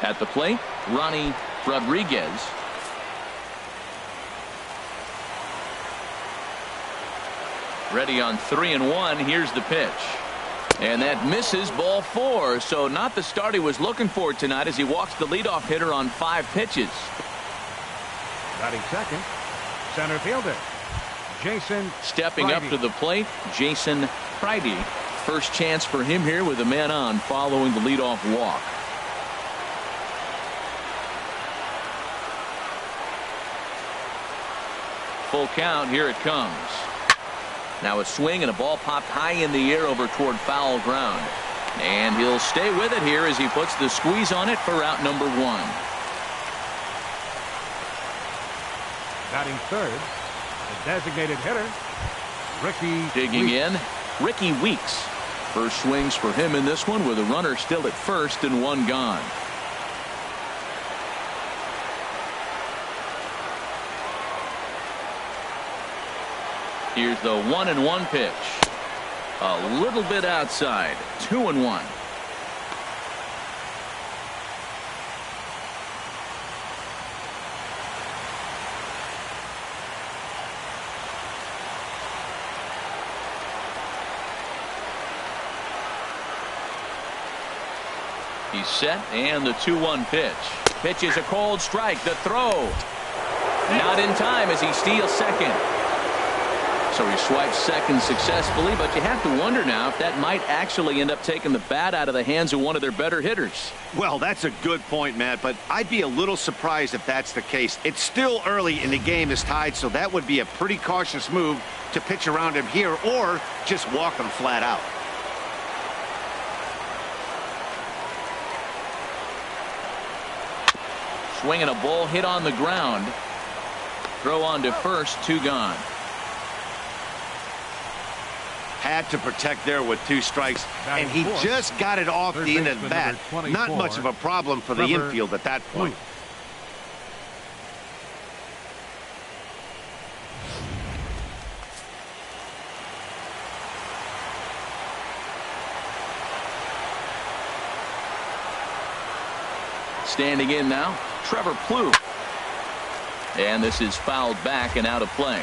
At the plate, Ronnie Rodriguez. Ready on 3-1. Here's the pitch. And that misses, ball 4. So not the start he was looking for tonight as he walks the leadoff hitter on 5 pitches. Batting second, center fielder Jason stepping Friday. up to the plate, Jason Friday. First chance for him here with a man on following the leadoff walk. Full count. Here it comes. Now a swing and a ball popped high in the air over toward foul ground. And he'll stay with it here as he puts the squeeze on it for out number 1. Batting third, the designated hitter, Ricky digging Weeks. in, Ricky Weeks. First swings for him in this one with a runner still at first and 1 gone. Here's the 1-1 pitch. A little bit outside. 2-1. He's set, and the 2-1 pitch. Pitch is a cold strike. The throw. Not in time as he steals second. So he swipes second successfully, but you have to wonder now if that might actually end up taking the bat out of the hands of one of their better hitters. Well, that's a good point, Matt, but I'd be a little surprised if that's the case. It's still early and the game is tied, so that would be a pretty cautious move to pitch around him here or just walk him flat out. Swinging a ball hit on the ground. Throw on to first, 2 gone. Had to protect there with 2 strikes, and he just got it off the end of the bat. Not much of a problem for the infield at that point. Standing in now, Trevor Plouffe. And this is fouled back and out of play.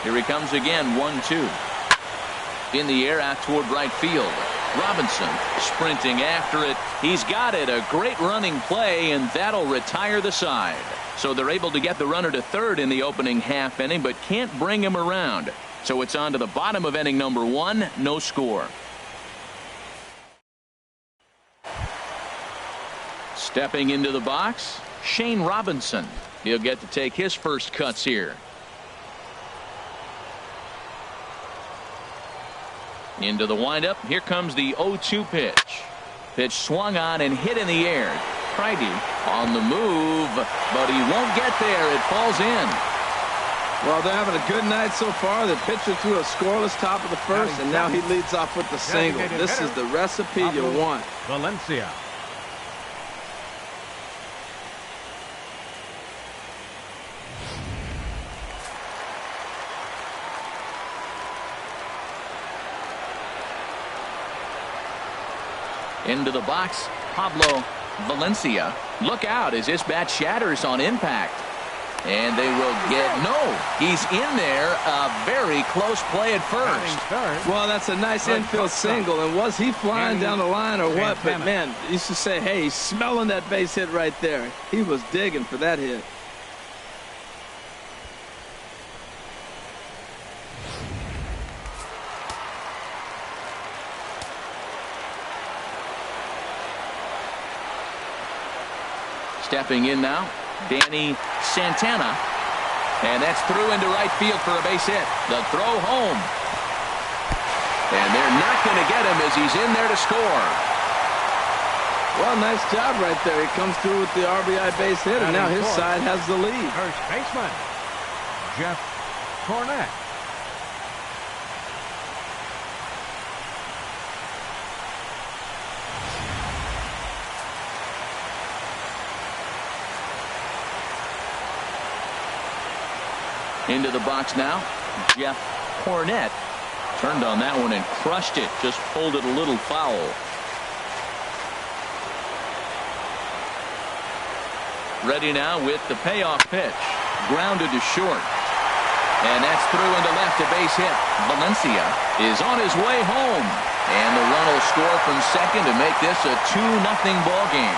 Here he comes again, 1-2. In the air out toward right field. Robinson sprinting after it. He's got it. A great running play, and that'll retire the side. So they're able to get the runner to third in the opening half inning, but can't bring him around. So it's on to the bottom of inning number 1. No score. Stepping into the box, Shane Robinson. He'll get to take his first cuts here. Into the windup. Here comes the 0-2 pitch. Pitch swung on and hit in the air. Friday on the move, but he won't get there. It falls in. Well, they're having a good night so far. The pitcher threw a scoreless top of the first, and now he leads off with the single. This is the recipe you want. Valencia. Into the box, Pablo Valencia. Look out as this bat shatters on impact. And they will get he's in there. A very close play at first. Well, that's a nice infield single. And was he flying down the line or what? But man, you used to say, hey, he's smelling that base hit right there. He was digging for that hit. Stepping in now, Danny Santana. And that's through into right field for a base hit. The throw home. And they're not going to get him as he's in there to score. Well, nice job right there. He comes through with the RBI base hit, and now his side has the lead. First baseman, Jeff Cornett. Into the box now, Jeff Cornett turned on that one and crushed it. Just pulled it a little foul. Ready now with the payoff pitch. Grounded to short. And that's through into left, a base hit. Valencia is on his way home. And the run will score from second to make this a 2-0 ball game.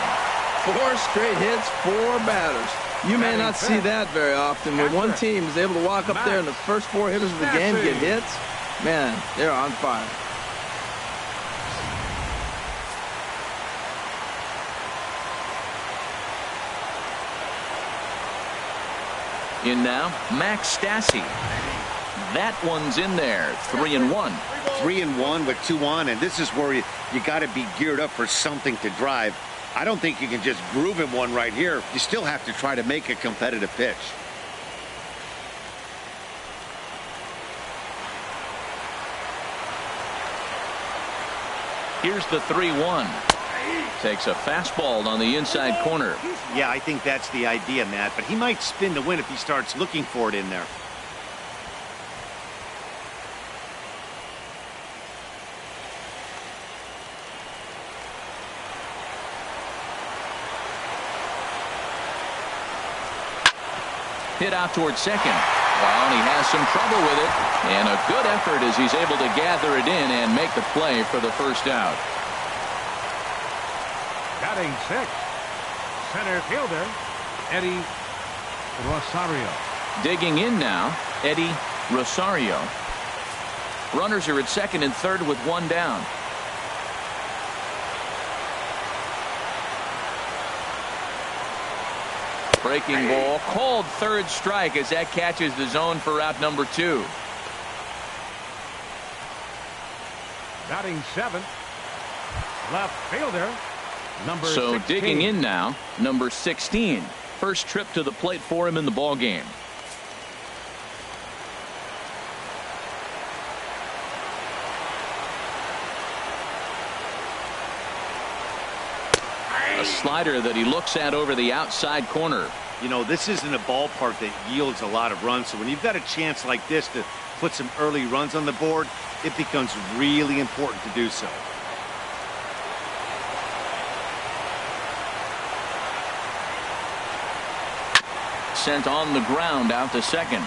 4 straight hits, 4 batters. You may not see that very often. When one team is able to walk up there and the first 4 hitters of the game get hits, man, they're on fire. In now, Max Stassi. That one's in there. 3-1. 3-1 with 2 on, and this is where you got to be geared up for something to drive. I don't think you can just groove him one right here. You still have to try to make a competitive pitch. Here's the 3-1. Takes a fastball on the inside corner. Yeah, I think that's the idea, Matt, but he might spin to win if he starts looking for it in there. Hit out towards second. Well, and he has some trouble with it. And a good effort as he's able to gather it in and make the play for the first out. Batting 6th, center fielder, Eddie Rosario. Digging in now, Eddie Rosario. Runners are at second and third with 1 down. Breaking ball, called third strike as that catches the zone for out number 2. Batting 7th, left fielder, number 16. Digging in now, number 16. First trip to the plate for him in the ball game. A slider that he looks at over the outside corner. You know, this isn't a ballpark that yields a lot of runs, so when you've got a chance like this to put some early runs on the board, it becomes really important to do so. Sent on the ground out to second.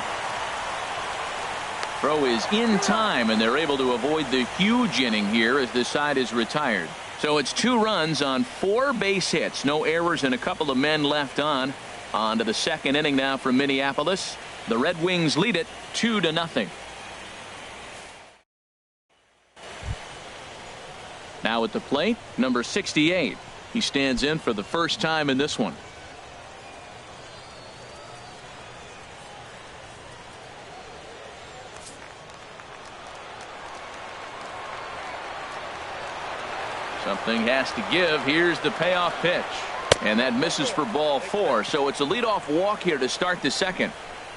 Throw is in time, and they're able to avoid the huge inning here as the side is retired. So it's 2 runs on 4 base hits. No errors and a couple of men left on. On to the second inning now from Minneapolis. The Red Wings lead it 2-0. Now at the plate, number 68. He stands in for the first time in this one. Something has to give. Here's the payoff pitch. And that misses for ball 4. So it's a leadoff walk here to start the second.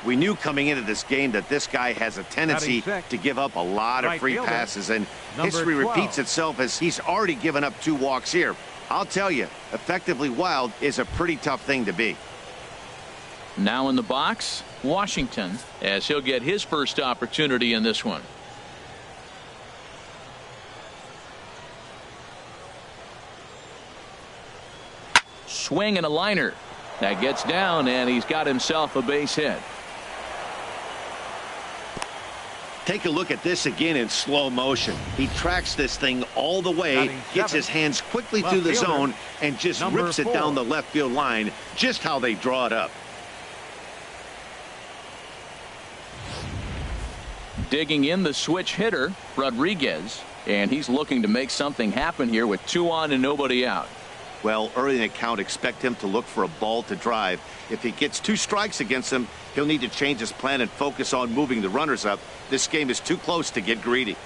We knew coming into this game that this guy has a tendency to give up a lot of free passes, and history repeats itself as he's already given up 2 walks here. I'll tell you, effectively wild is a pretty tough thing to be. Now in the box, Washington, as he'll get his first opportunity in this one. Swing and a liner. That gets down, and he's got himself a base hit. Take a look at this again in slow motion. He tracks this thing all the way, gets his hands quickly through the zone, and just rips it down the left field line, just how they draw it up. Digging in the switch hitter, Rodriguez, and he's looking to make something happen here with 2 on and nobody out. Well, early in the count, expect him to look for a ball to drive. If he gets 2 strikes against him, he'll need to change his plan and focus on moving the runners up. This game is too close to get greedy.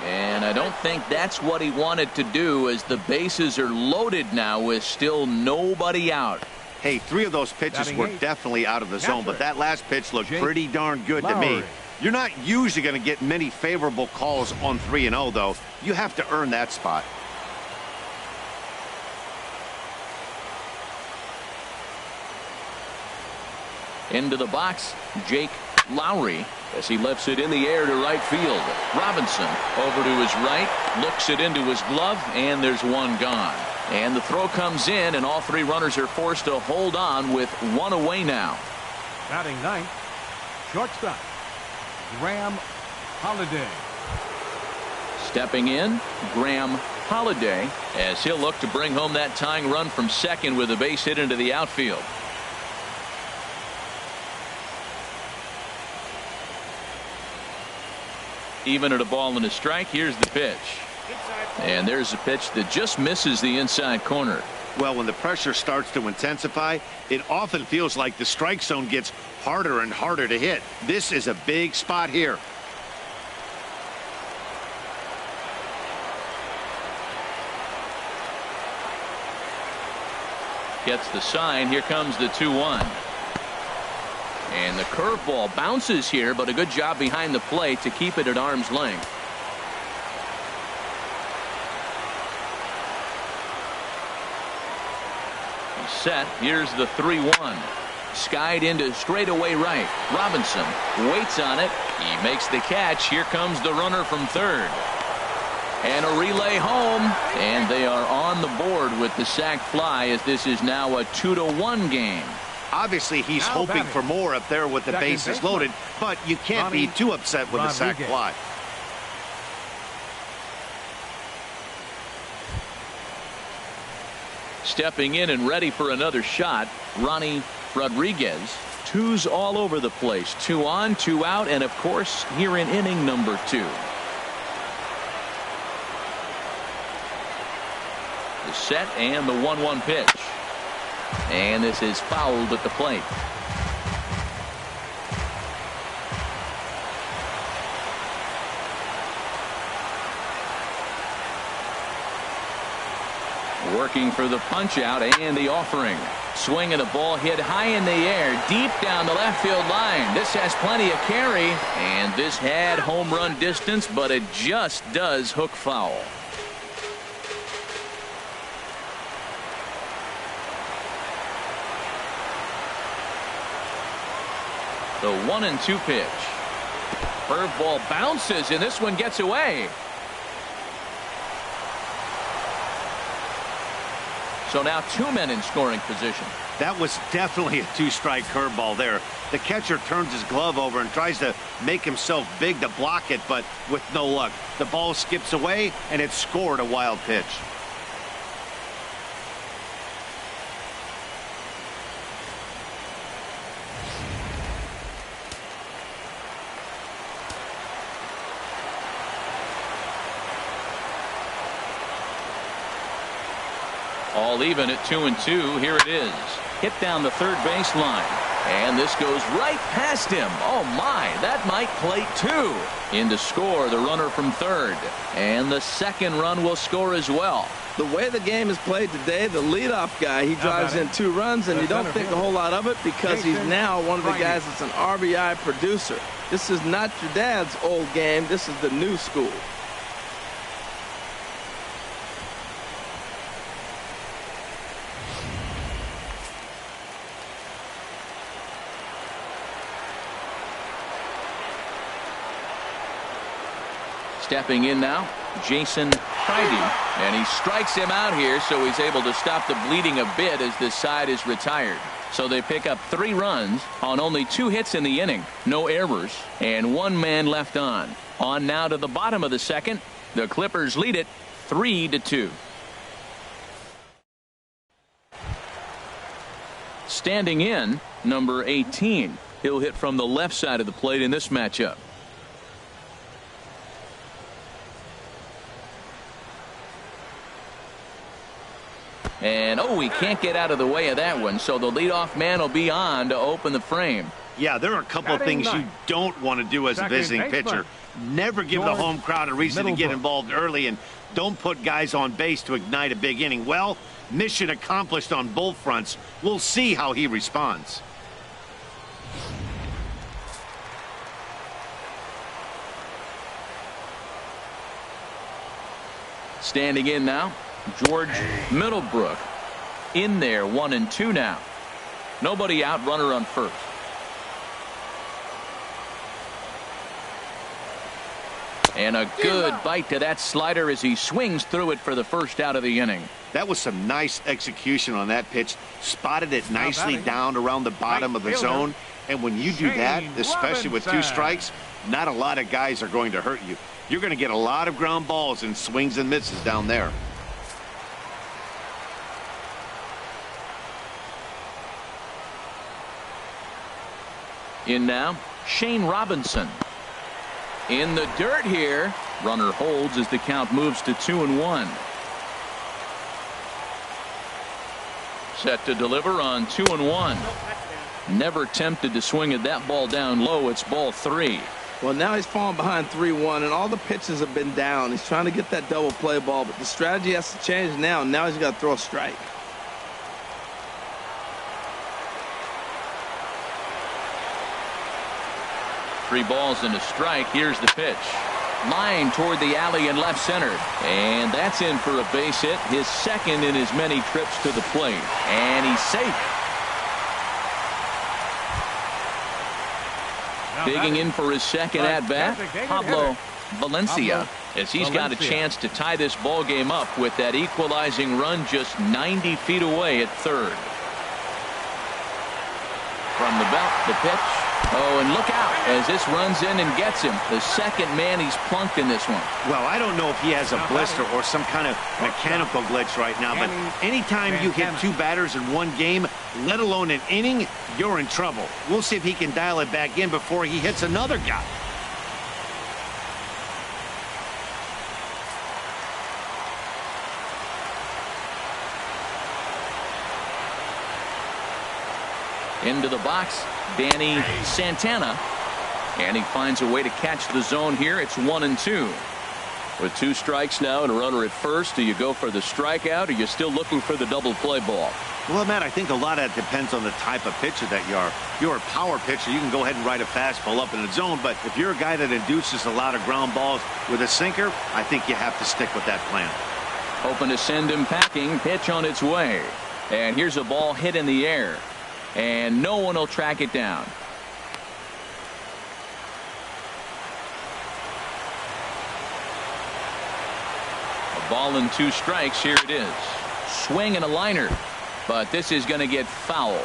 And I don't think that's what he wanted to do, as the bases are loaded now with still nobody out. Hey, 3 of those pitches were definitely out of the zone, but that last pitch looked pretty darn good to me. You're not usually going to get many favorable calls on 3-0, though. You have to earn that spot. Into the box, Jake Lowry, as he lifts it in the air to right field. Robinson over to his right, looks it into his glove, and there's one gone. And the throw comes in, and all three runners are forced to hold on with one away now. Batting ninth, shortstop, Graham Holiday. Stepping in, Graham Holiday, as he'll look to bring home that tying run from second with a base hit into the outfield. Even at a ball and a strike, here's the pitch. And there's a pitch that just misses the inside corner. Well, when the pressure starts to intensify, it often feels like the strike zone gets harder and harder to hit. This is a big spot here. Gets the sign. Here comes the 2-1. And the curveball bounces here, but a good job behind the plate to keep it at arm's length. He's set. Here's the 3-1. Skied into straightaway right. Robinson waits on it. He makes the catch. Here comes the runner from third. And a relay home. And they are on the board with the sac fly, as this is now a 2-1 game. Obviously, he's Now hoping batting. for more up there with the Second bases baseman. loaded, but you can't be Ronnie too upset with a sac Rodriguez. fly. Stepping in and ready for another shot, Ronnie Rodriguez. Twos all over the place. 2 on, 2 out, and of course here in inning number 2. The set and the 1-1 pitch. And this is fouled at the plate. Working for the punch out and the offering. Swinging a ball hit high in the air, deep down the left field line. This has plenty of carry, and this had home run distance, but it just does hook foul. The 1-2 pitch. Curveball bounces, and this one gets away. So now 2 men in scoring position. That was definitely a 2-strike curveball there. The catcher turns his glove over and tries to make himself big to block it, but with no luck. The ball skips away, and it scored a wild pitch. All even at 2-2. Here it is. Hit down the third baseline. And this goes right past him. Oh my, that might plate 2. In to score, the runner from third. And the second run will score as well. The way the game is played today, the leadoff guy, he drives in 2 runs, and you don't think a whole lot of it because he's now one of the guys that's an RBI producer. This is not your dad's old game. This is the new school. Stepping in now, Jason Heide, and he strikes him out here, so he's able to stop the bleeding a bit as this side is retired. So they pick up 3 runs on only 2 hits in the inning, no errors, and 1 man left on. On now to the bottom of the second. The Clippers lead it 3-2. Standing in, number 18. He'll hit from the left side of the plate in this matchup. And oh, he can't get out of the way of that one, so the leadoff man will be on to open the frame. Yeah, there are a couple of things you don't want to do as a visiting pitcher. Never give the home crowd a reason to get involved early, and don't put guys on base to ignite a big inning. Well, mission accomplished on both fronts. We'll see how he responds. Standing in now, George Middlebrook. In there, 1-2 now. Nobody out, runner on first. And a good bite to that slider as he swings through it for the first out of the inning. That was some nice execution on that pitch. Spotted it nicely down around the bottom of the zone. And when you do that, especially with 2 strikes, not a lot of guys are going to hurt you. You're going to get a lot of ground balls and swings and misses down there. In now, Shane Robinson. In the dirt here. Runner holds as the count moves to 2-1. Set to deliver on 2-1. Never tempted to swing at that ball down low. It's ball 3. Well, now he's falling behind 3-1, and all the pitches have been down. He's trying to get that double play ball, but the strategy has to change now. Now he's got to throw a strike. Three balls and a strike. Here's the pitch. Line toward the alley and left center. And that's in for a base hit. His second in as many trips to the plate. And he's safe. Digging in for his second at-bat, Pablo Valencia, as he's got a chance to tie this ball game up with that equalizing run just 90 feet away at third. From the belt, the pitch. Oh, and look out as this runs in and gets him. The second man he's plunked in this one. Well, I don't know if he has a blister or some kind of mechanical glitch right now, but anytime you hit 2 batters in one game, let alone an inning, you're in trouble. We'll see if he can dial it back in before he hits another guy. Into the box, Danny Santana. And he finds a way to catch the zone here. It's 1-2. With 2 strikes now and a runner at first, do you go for the strikeout or are you still looking for the double play ball? Well, Matt, I think a lot of that depends on the type of pitcher that you are. If you're a power pitcher, you can go ahead and ride a fastball up in the zone. But if you're a guy that induces a lot of ground balls with a sinker, I think you have to stick with that plan. Hoping to send him packing. Pitch on its way. And here's a ball hit in the air. And no one will track it down. A ball and 2 strikes. Here it is. Swing and a liner. But this is going to get foul.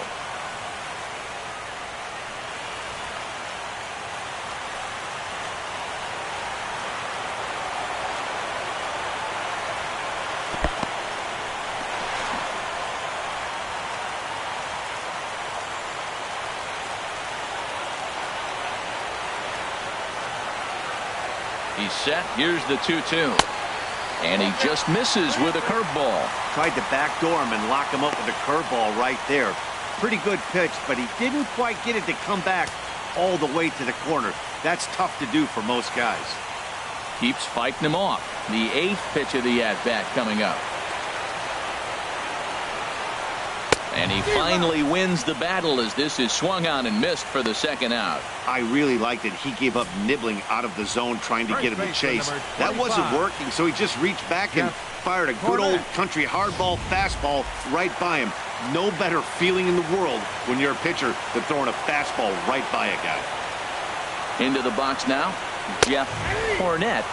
He's set. Here's the 2-2. And he just misses with a curveball. Tried to backdoor him and lock him up with a curveball right there. Pretty good pitch, but he didn't quite get it to come back all the way to the corner. That's tough to do for most guys. Keeps fighting him off. The 8th pitch of the at-bat coming up. And he finally wins the battle as this is swung on and missed for the second out. I really liked it. He gave up nibbling out of the zone trying to get him to chase. That wasn't working, so he just reached back and fired a good old country hardball fastball right by him. No better feeling in the world when you're a pitcher than throwing a fastball right by a guy. Into the box now, Jeff Hornet.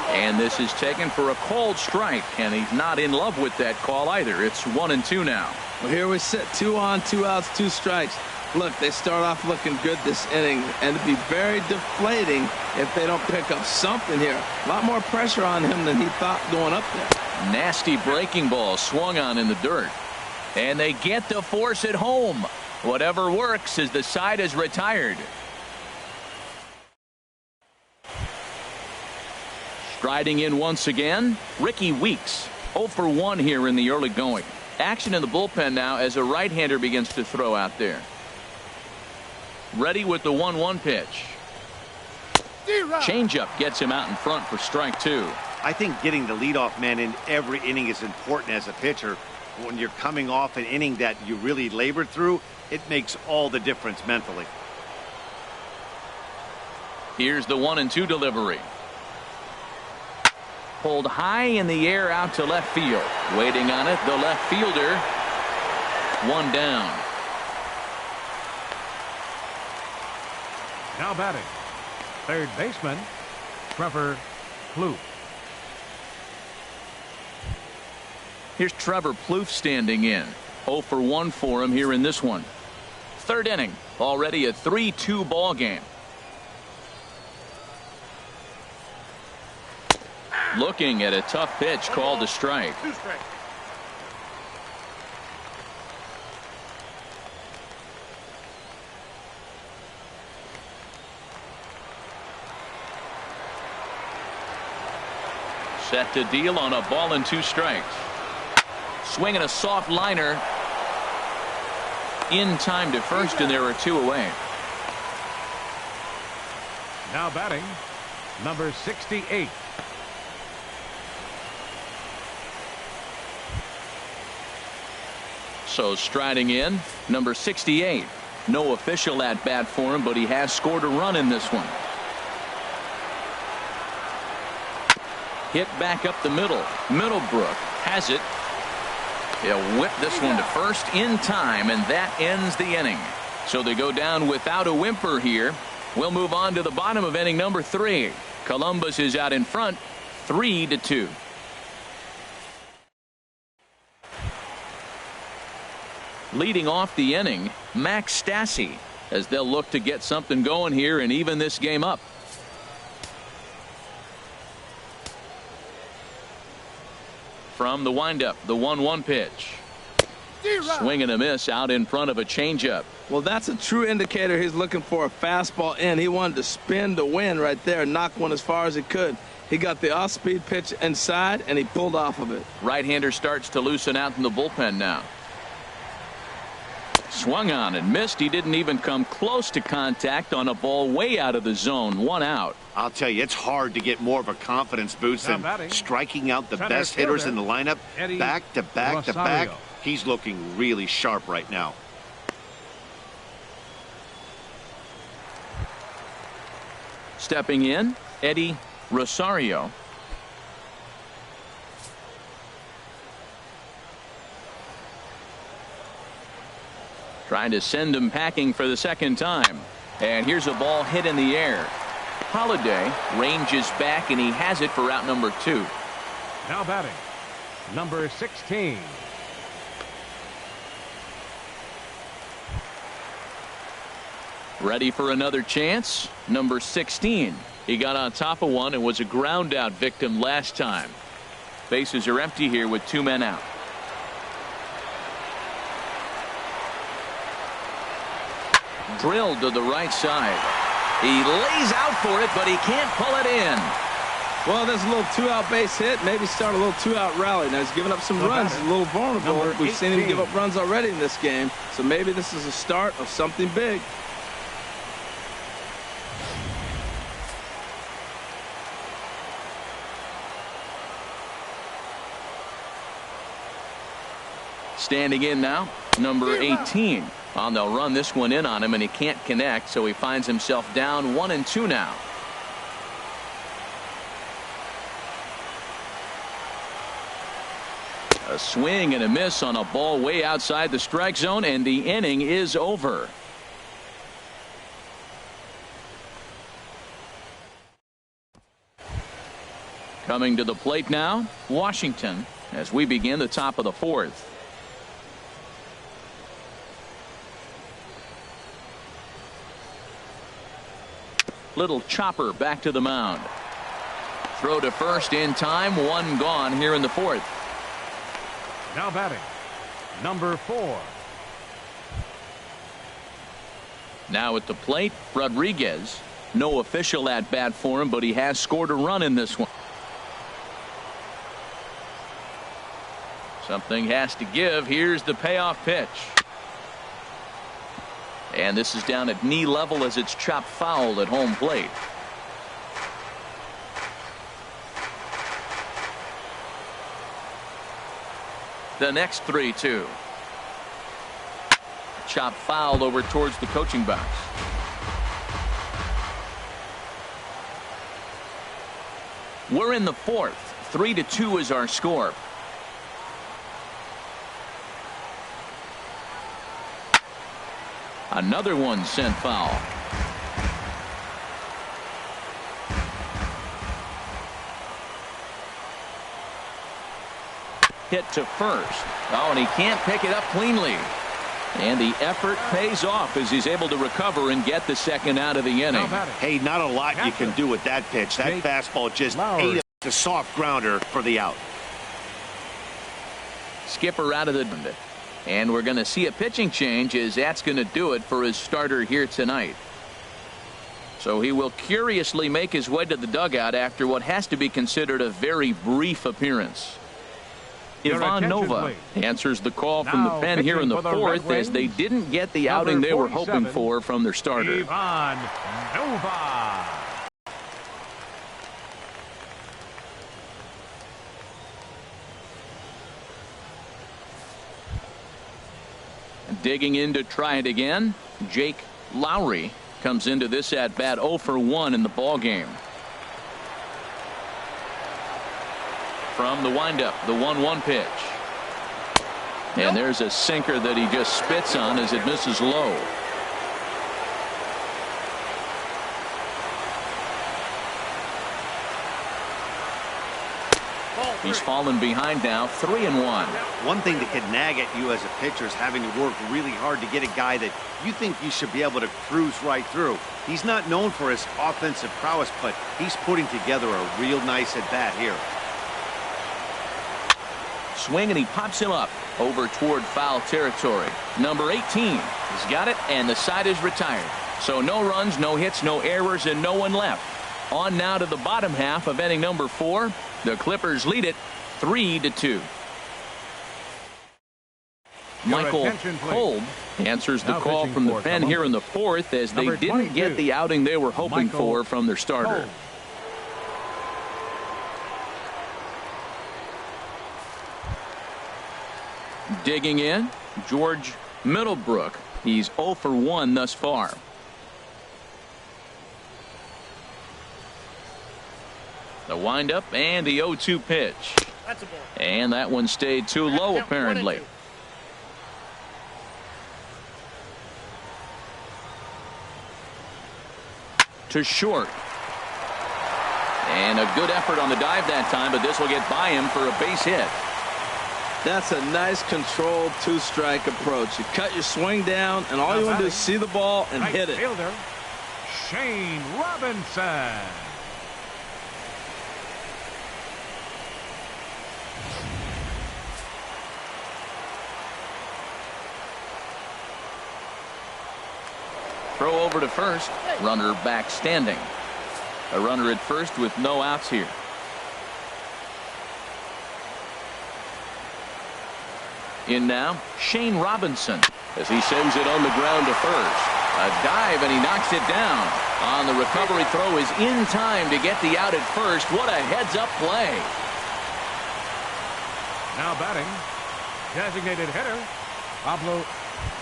And this is taken for a called strike, and he's not in love with that call either. It's 1-2 now. Well, here we sit, 2 on, 2 outs, 2 strikes. Look, they start off looking good this inning, and it'd be very deflating if they don't pick up something here. A lot more pressure on him than he thought going up there. Nasty breaking ball swung on in the dirt. And they get the force at home. Whatever works as the side is retired. Striding in once again, Ricky Weeks. 0 for 1 here in the early going. Action in the bullpen now as a right-hander begins to throw out there. Ready with the 1-1 pitch. Changeup gets him out in front for strike 2. I think getting the leadoff man in every inning is important as a pitcher. When you're coming off an inning that you really labored through, it makes all the difference mentally. Here's the 1-2 delivery. pulled high in the air out to left field. Waiting on it, the left fielder. One down. Now batting, third baseman, Trevor Plouffe. Here's Trevor Plouffe standing in. 0 for 1 for him here in this one. Third inning, already a 3-2 ball game. Looking at a tough pitch called a strike. Set to deal on a ball and 2 strikes. Swinging a soft liner in time to first, and there are 2 away. Now batting, number 68. So striding in, number 68. No official at bat for him, but he has scored a run in this one. Hit back up the middle. Middlebrook has it. He'll whip this one to first in time, and that ends the inning. So they go down without a whimper here. We'll move on to the bottom of inning number 3. Columbus is out in front, 3-2. Leading off the inning, Max Stassi, as they'll look to get something going here and even this game up. From the windup, the 1-1 pitch. Swing and a miss out in front of a changeup. Well, that's a true indicator he's looking for a fastball in. He wanted to spin the wind right there, knock one as far as he could. He got the off-speed pitch inside, and he pulled off of it. Right-hander starts to loosen out in the bullpen now. Swung on and missed. He didn't even come close to contact on a ball way out of the zone. 1 out. I'll tell you, it's hard to get more of a confidence boost than striking out the best hitters in the lineup back to back to back. He's looking really sharp right now. Stepping in, Eddie Rosario. Trying to send him packing for the second time. And here's a ball hit in the air. Holiday ranges back, and he has it for out number 2. Now batting, number 16. Ready for another chance. Number 16. He got on top of one and was a ground out victim last time. Bases are empty here with 2 men out. Drilled to the right side. He lays out for it, but he can't pull it in. Well, there's a little 2-out base hit. Maybe start a little 2-out rally. Now he's giving up some runs. He's a little vulnerable. We've seen him give up runs already in this game. So maybe this is a start of something big. Standing in now, number 18. Well, they'll run this one in on him, and he can't connect, so he finds himself down 1-2 now. A swing and a miss on a ball way outside the strike zone, and the inning is over. Coming to the plate now, Washington, as we begin the top of the 4th. Little chopper back to the mound. Throw to first in time. 1 gone here in the 4th. Now batting, number 4. Now at the plate, Rodriguez. No official at bat for him, but he has scored a run in this one. Something has to give. Here's the payoff pitch. And this is down at knee level as it's chopped foul at home plate. The next 3-2. Chopped foul over towards the coaching box. We're in the 4th. 3-2 is our score. Another one sent foul. Hit to first. Oh, and he can't pick it up cleanly. And the effort pays off as he's able to recover and get the second out of the inning. Hey, not a lot you can do with that pitch. That fastball just ate the soft grounder for the out. Skipper out of the... And we're going to see a pitching change as that's going to do it for his starter here tonight. So he will curiously make his way to the dugout after what has to be considered a very brief appearance. Ivan Nova answers the call from the pen here in the fourth as they didn't get the outing they were hoping for from their starter. Ivan Nova. Digging in to try it again, Jake Lowry comes into this at bat 0 for 1 in the ball game. From the windup, the 1-1 pitch. And there's a sinker that he just spits on as it misses low. He's fallen behind now, 3-1. One thing that can nag at you as a pitcher is having to work really hard to get a guy that you think you should be able to cruise right through. He's not known for his offensive prowess, but he's putting together a real nice at-bat here. Swing, and he pops him up over toward foul territory. Number 18. He's got it, and the side is retired. So no runs, no hits, no errors, and no one left. On now to the bottom half of inning number 4. The Clippers lead it 3-2. Michael Kolb answers the call from the pen here in the fourth as they didn't get the outing they were hoping for from their starter. Digging in, George Middlebrook. He's 0 for 1 thus far. The windup and the 0-2 pitch. That's a ball. And that one stayed too low apparently. To short. And a good effort on the dive that time, but this will get by him for a base hit. That's a nice controlled two-strike approach. You cut your swing down, and all you want to do is see the ball and hit it. Fielder, Shane Robinson. Throw over to first. Runner back standing. A runner at first with no outs here. In now, Shane Robinson as he sends it on the ground to first. A dive, and he knocks it down. On the recovery throw is in time to get the out at first. What a heads-up play. Now batting, designated hitter, Pablo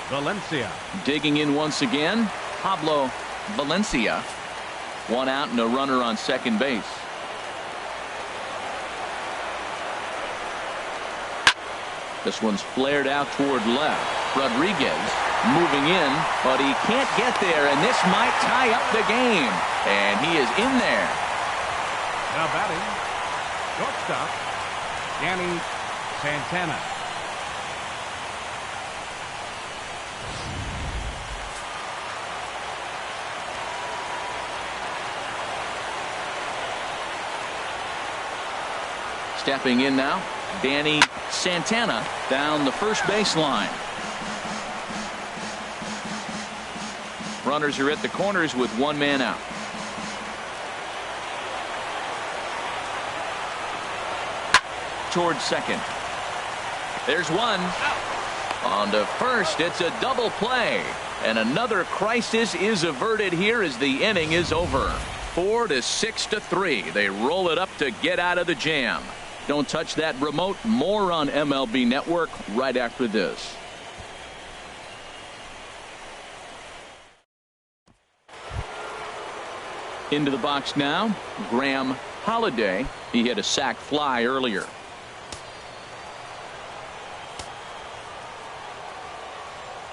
Valencia. Digging in once again, Pablo Valencia. One out and a runner on second base. This one's flared out toward left. Rodriguez moving in, but he can't get there, and this might tie up the game. And he is in there. Now batting, shortstop, Danny Santana. Stepping in now, Danny Santana down the first baseline. Runners are at the corners with one man out. Towards second. There's one. On to first. It's a double play. And another crisis is averted here as the inning is over. 4-6-3. They roll it up to get out of the jam. Don't touch that remote. More on MLB Network right after this. Into the box now, Graham Holiday. He hit a sac fly earlier.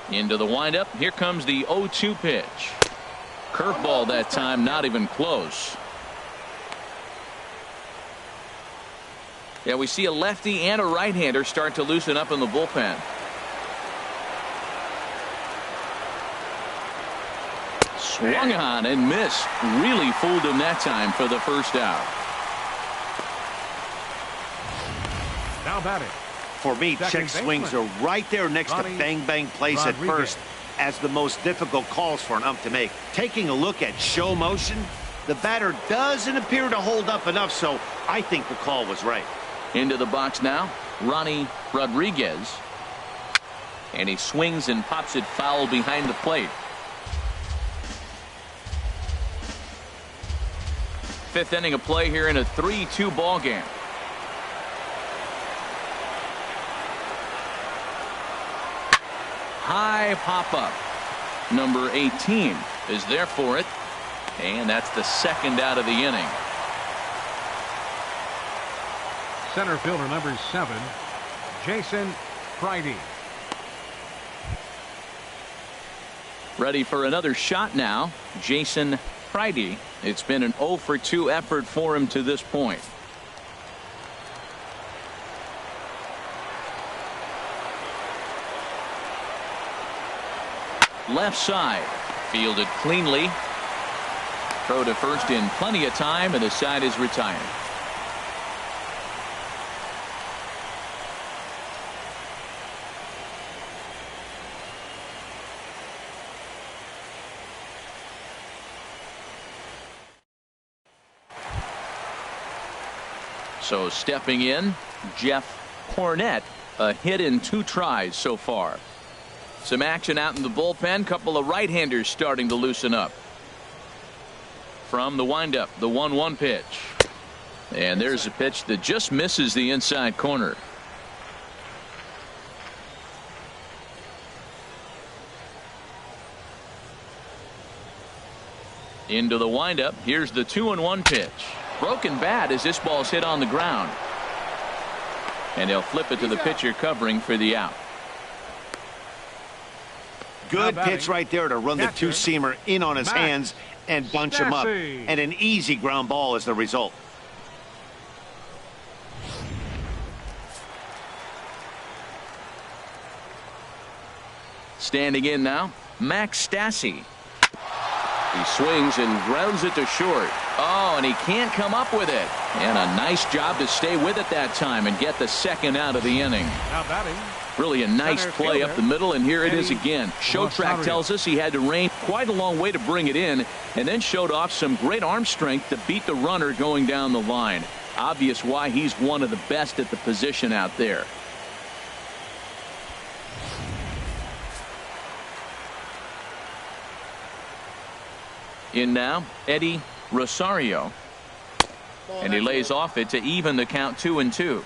Into the windup. Here comes the 0-2 pitch. Curveball that time, not even close. Yeah, we see a lefty and a right-hander start to loosen up in the bullpen. Swung on and missed. Really fooled him that time for the first out. Now batting. For me, check swings are right there next to bang bang plays at first as the most difficult calls for an ump to make. Taking a look at show motion, the batter doesn't appear to hold up enough, so I think the call was right. Into the box now, Ronnie Rodriguez. And he swings and pops it foul behind the plate. Fifth inning of play here in a 3-2 ball game. High pop up. Number 18 is there for it. And that's the second out of the inning. Center fielder number 7, Jason Friday. Ready for another shot now, Jason Friday. It's been an 0-for-2 effort for him to this point. Left side, fielded cleanly. Throw to first in plenty of time, and the side is retired. So stepping in, Jeff Cornett, a hit in 2 tries so far. Some action out in the bullpen. Couple of right-handers starting to loosen up. From the windup, the 1-1 pitch. And there's a pitch that just misses the inside corner. Into the windup. Here's the 2-1 pitch. Broken bat as this ball's hit on the ground. And he'll flip it to the pitcher covering for the out. Good pitch right there to run the 2-seamer in on his hands and bunch him up. And an easy ground ball as the result. Standing in now, Max Stassi. He swings and grounds it to short. Oh, and he can't come up with it. And a nice job to stay with it that time and get the second out of the inning. Now batting. Really a nice play up the middle, and here it is again. Show track tells us he had to range quite a long way to bring it in, and then showed off some great arm strength to beat the runner going down the line. Obvious why he's one of the best at the position out there. In now, Eddie Rosario. And he lays off it to even the count 2-2.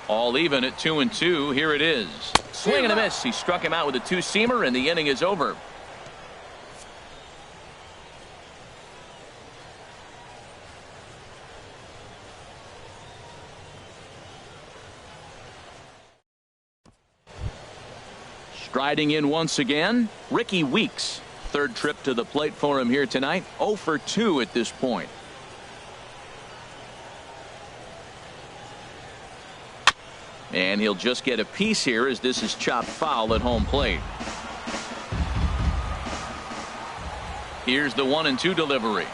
All even at 2-2. Here it is. Swing and a miss. He struck him out with a 2-seamer, and the inning is over. Striding in once again, Ricky Weeks. Third trip to the plate for him here tonight. 0-for-2 at this point. And he'll just get a piece here as this is chopped foul at home plate. Here's the 1-2 delivery.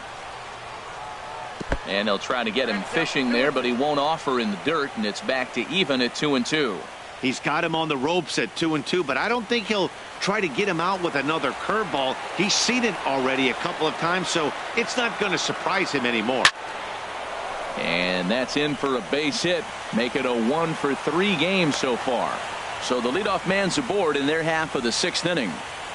And he'll try to get him fishing there, but he won't offer in the dirt, and it's back to even at 2-2. He's got him on the ropes at 2-2, but I don't think he'll try to get him out with another curveball. He's seen it already a couple of times, so it's not going to surprise him anymore. And that's in for a base hit. Make it a 1-for-3 game so far. So the leadoff man's aboard in their half of the 6th inning.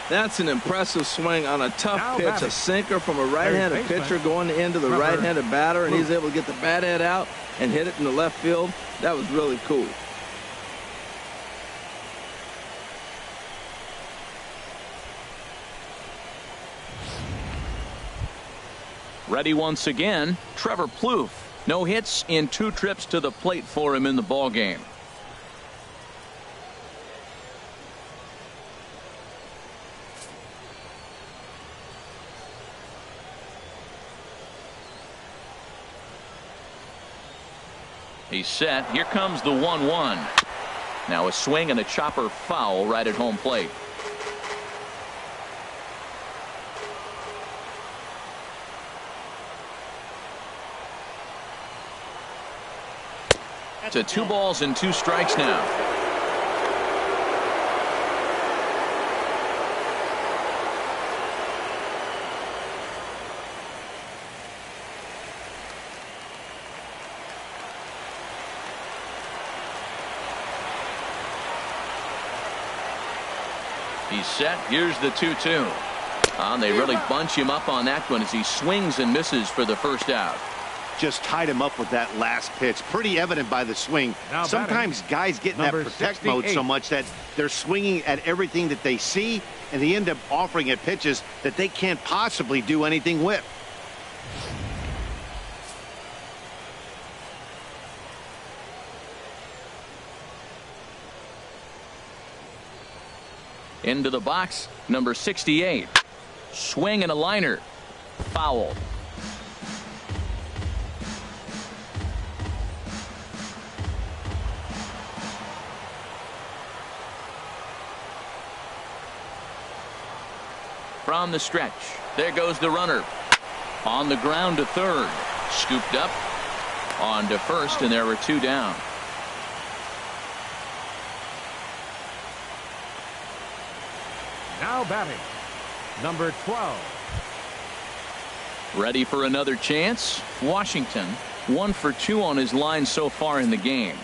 That's an impressive swing on a tough pitch. A sinker from a right-handed pitcher going into the right-handed batter, and he's able to get the bat head out and hit it in the left field. That was really cool. Ready once again, Trevor Plouffe. No hits in 2 trips to the plate for him in the ball game. He's set. Here comes the 1-1. Now a swing and a chopper foul right at home plate. To 2 balls and 2 strikes now. He's set. Here's the 2-2. They really bunch him up on that one as he swings and misses for the first out. Just tied him up with that last pitch. Pretty evident by the swing. Sometimes guys get in that protect mode so much that they're swinging at everything that they see, and they end up offering at pitches that they can't possibly do anything with. Into the box, number 68. Swing and a liner. Foul. From the stretch, there goes the runner. On the ground to third. Scooped up. On to first, and there were 2 down. Now batting, number 12. Ready for another chance. Washington 1 for 2 on his line so far in the game.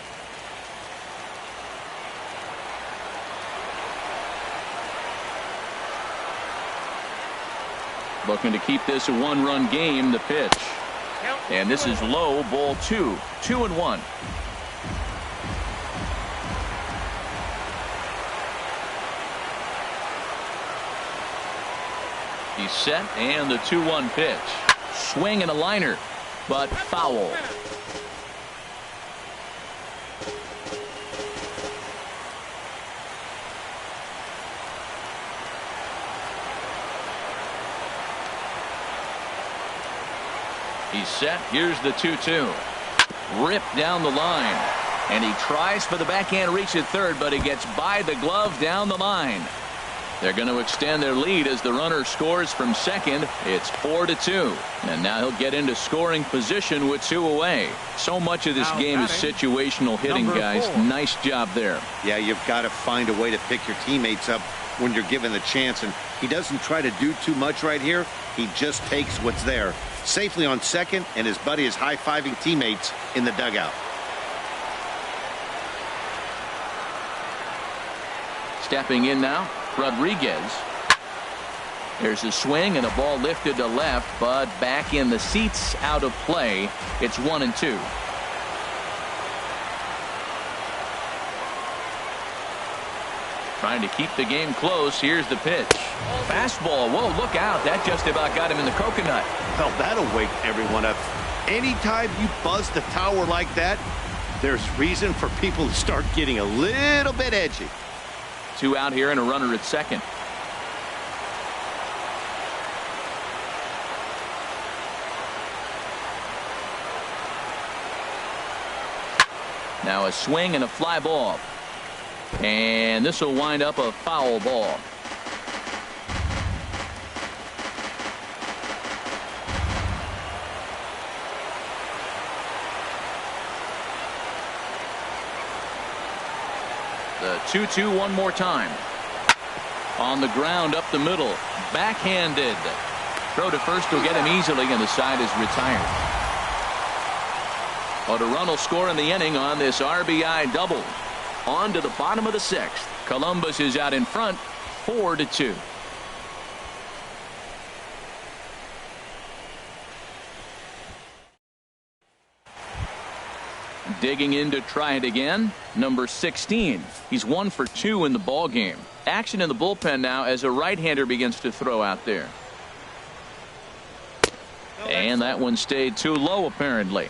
Looking to keep this a 1-run game. The pitch, and this is low. Ball 2. 2-1. He's set, and the 2-1 pitch. Swing and a liner, but foul. He's set. Here's the 2-2. Ripped down the line, and he tries for the backhand reach at third, but he gets by the glove down the line. They're going to extend their lead as the runner scores from second. It's 4-2. And now he'll get into scoring position with 2 away. So much of this game is situational hitting, guys. Nice job there. Yeah, you've got to find a way to pick your teammates up when you're given the chance. And he doesn't try to do too much right here. He just takes what's there. Safely on second, and his buddy is high-fiving teammates in the dugout. Stepping in now, Rodriguez. There's a swing and a ball lifted to left, but back in the seats, out of play. It's 1-2. Trying to keep the game close. Here's the pitch. Fastball. Whoa, look out. That just about got him in the coconut. Well, that'll wake everyone up. Anytime you buzz the tower like that, there's reason for people to start getting a little bit edgy. 2 out here and a runner at second. Now a swing and a fly ball. And this will wind up a foul ball. The 2-2 one more time. On the ground up the middle. Backhanded. Throw to first will get him easily, and the side is retired. But a run will score in the inning on this RBI double. On to the bottom of the 6th. Columbus is out in front, 4-2. Digging in to try it again, number 16. He's 1 for 2 in the ball game. Action in the bullpen now as a right-hander begins to throw out there. And that one stayed too low, apparently.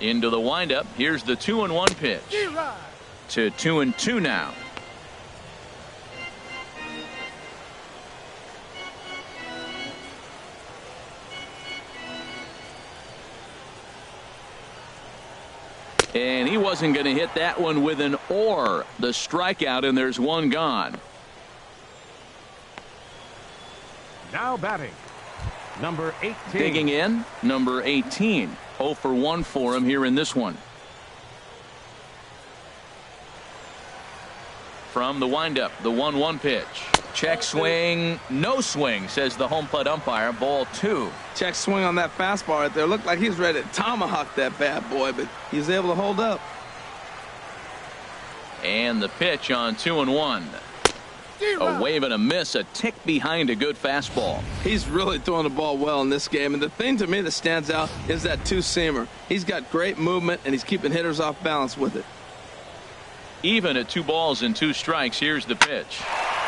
Into the windup. Here's the 2-1 pitch. To 2-2 now. And he wasn't going to hit that one with an or. The strikeout, and there's one gone. Now batting, number 18. Digging in, number 18. 0 for 1 for him here in this one. From the windup, the 1-1 pitch. Check swing, no swing, says the home plate umpire. Ball 2. Check swing on that fastball right there. Looked like he's ready to tomahawk that bad boy, but he's able to hold up. And the pitch on 2-1. A wave and a miss, a tick behind a good fastball. He's really throwing the ball well in this game, and the thing to me that stands out is that two-seamer. He's got great movement, and he's keeping hitters off balance with it. Even at 2 balls and 2 strikes, here's the pitch.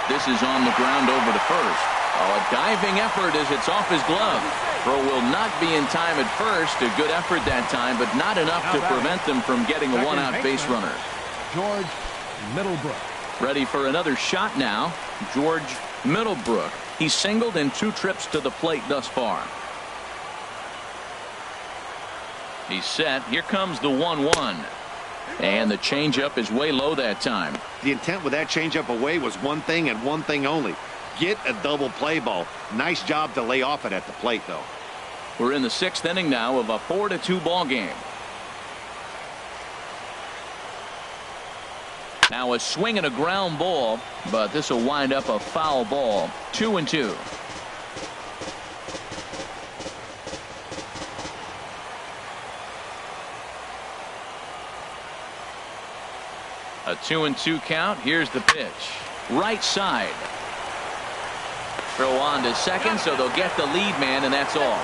This is on the ground over to first. Oh, a diving effort as it's off his glove. Throw will not be in time at first. A good effort that time, but not enough to prevent them from getting a one-out base runner. George Middlebrook. Ready for another shot now. George Middlebrook. He's singled in 2 trips to the plate thus far. He's set. Here comes the 1-1. And the changeup is way low that time. The intent with that changeup away was one thing and one thing only. Get a double play ball. Nice job to lay off it at the plate, though. We're in the 6th inning now of a 4-2 ball game. Now a swing and a ground ball, but this will wind up a foul ball. 2-2. A 2-2 count. Here's the pitch. Right side. Throw on to second, so they'll get the lead man, and that's all.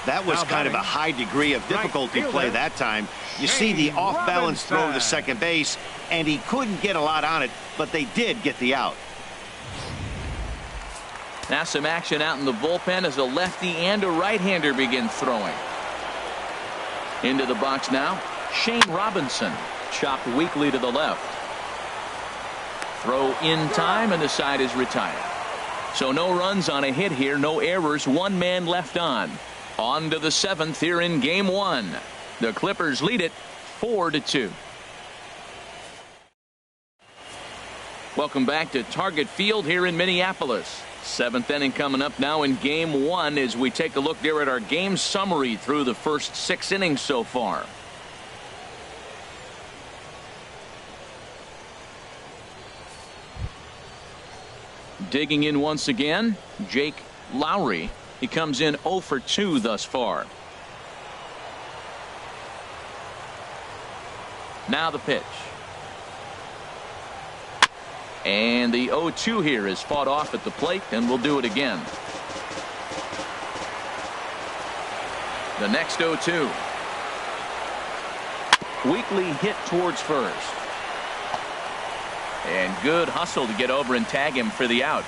That was kind of a high degree of difficulty play that time. You see the off-balance throw to second base, and he couldn't get a lot on it, but they did get the out. Now some action out in the bullpen as a lefty and a right-hander begin throwing. Into the box now, Shane Robinson. Chopped weakly to the left. Throw in time, and the side is retired. So no runs on a hit here, no errors, 1 man left on. On to the 7th here in game 1. The Clippers lead it 4-2. Welcome back to Target Field here in Minneapolis. 7th inning coming up now in game 1 as we take a look there at our game summary through the first 6 innings so far. Digging in once again, Jake Lowry. He comes in 0 for 2 thus far. Now the pitch. And the 0-2 here is fought off at the plate, and we'll do it again. The next 0-2. Weakly hit towards first. And good hustle to get over and tag him for the out.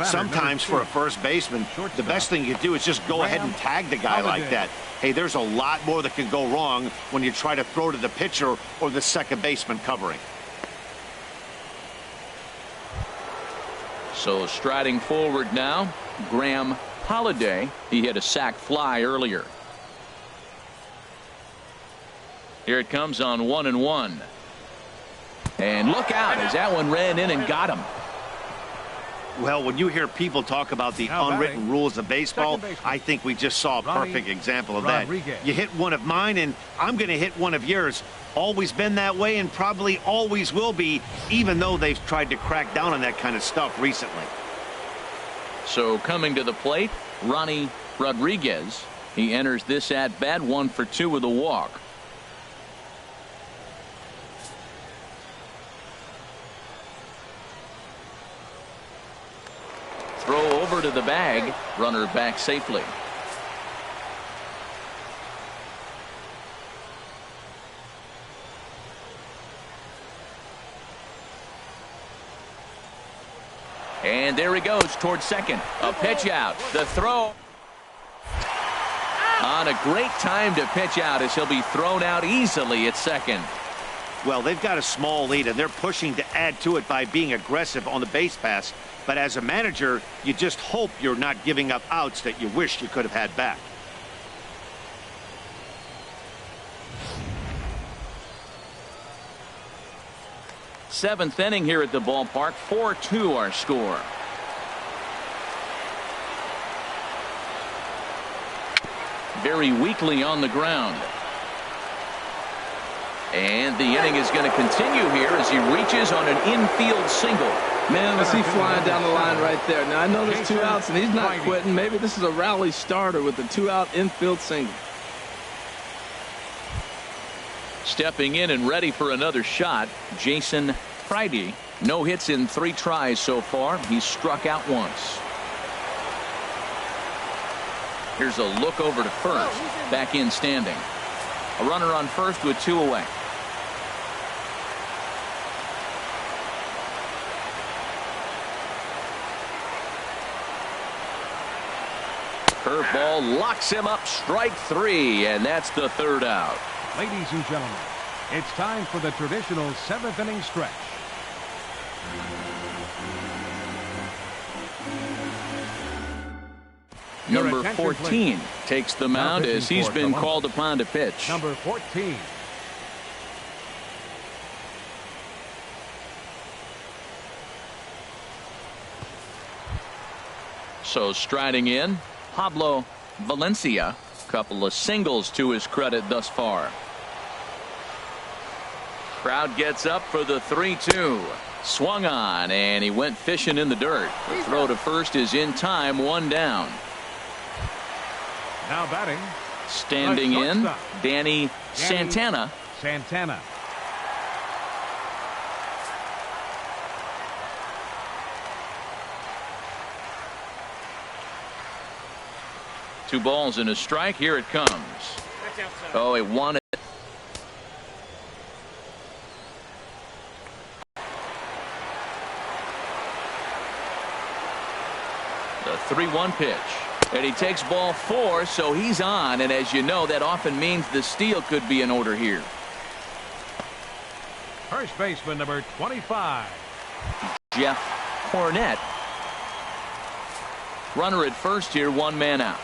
Sometimes for a first baseman, the best thing you do is just go ahead and tag the guy like that. Hey, there's a lot more that can go wrong when you try to throw to the pitcher or the second baseman covering. So striding forward now, Graham Holiday. He hit a sac fly earlier. Here it comes on 1-1. And look out as that one ran in and got him. Well, when you hear people talk about the unwritten rules of baseball, I think we just saw a perfect example of that. You hit one of mine, and I'm going to hit one of yours. Always been that way and probably always will be, even though they've tried to crack down on that kind of stuff recently. So coming to the plate, Ronnie Rodriguez. He enters this at bat 1 for 2 with a walk. Throw over to the bag. Runner back safely. And there he goes towards second. A pitch out. The throw. On a great time to pitch out as he'll be thrown out easily at second. Well, they've got a small lead, and they're pushing to add to it by being aggressive on the base pass. But as a manager, you just hope you're not giving up outs that you wish you could have had back. Seventh inning here at the ballpark. 4-2 our score. Very weakly on the ground. And the inning is going to continue here as he reaches on an infield single. Man, was he flying down the line right there. Now, I know there's 2 outs, and he's not quitting. Maybe this is a rally starter with the 2-out infield single. Stepping in and ready for another shot, Jason Friday. No hits in 3 tries so far. He's struck out once. Here's a look over to first. Back in standing. A runner on first with 2 away. Curveball locks him up. Strike 3, and that's the 3rd out. Ladies and gentlemen, it's time for the traditional 7th inning stretch. Number 14 takes the mound as he's been called upon to pitch. Number 14. So striding in, Pablo Valencia. Couple of singles to his credit thus far. Crowd gets up for the 3-2. Swung on, and he went fishing in the dirt. The throw to first is in time, 1 down. Now batting. Standing in, Danny Santana. Santana. Two balls and a strike. Here it comes. Oh, he wanted. The 3-1 pitch. And he takes ball 4, so he's on. And as you know, that often means the steal could be in order here. First baseman number 25. Jeff Cornett. Runner at first here, 1 man out.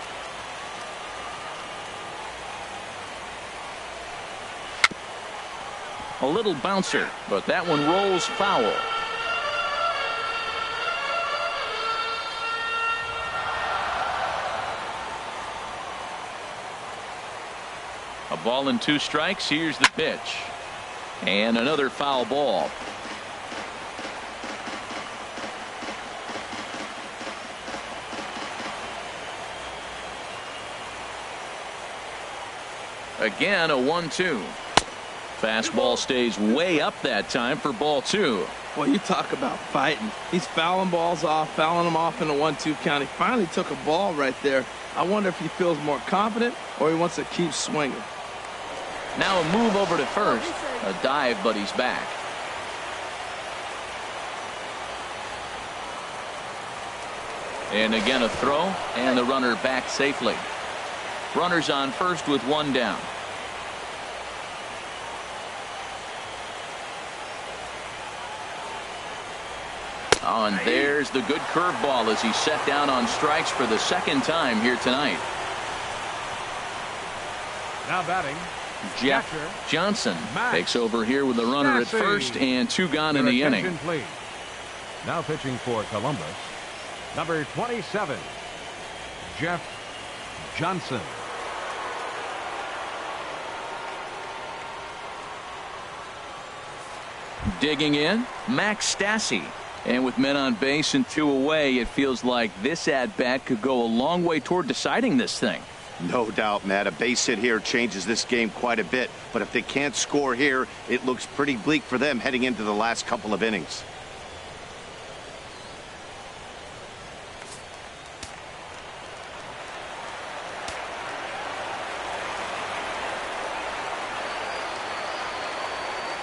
A little bouncer, but that one rolls foul. A ball and 2 strikes. Here's the pitch. And another foul ball. Again, a 1-2. Fastball stays way up that time for ball 2. Well, you talk about fighting. He's fouling balls off, fouling them off in a 1-2 count. He finally took a ball right there. I wonder if he feels more confident or he wants to keep swinging. Now a move over to first. A dive, but he's back. And again a throw, and the runner back safely. Runners on first with 1 down. Oh, and there's the good curveball as he's set down on strikes for the 2nd time here tonight. Now batting. Jeff Johnson takes over here with a runner at first and 2 gone in the inning. Please. Now pitching for Columbus, number 27, Jeff Johnson. Digging in, Max Stassi. And with men on base and 2 away, it feels like this at-bat could go a long way toward deciding this thing. No doubt, Matt. A base hit here changes this game quite a bit. But if they can't score here, it looks pretty bleak for them heading into the last couple of innings.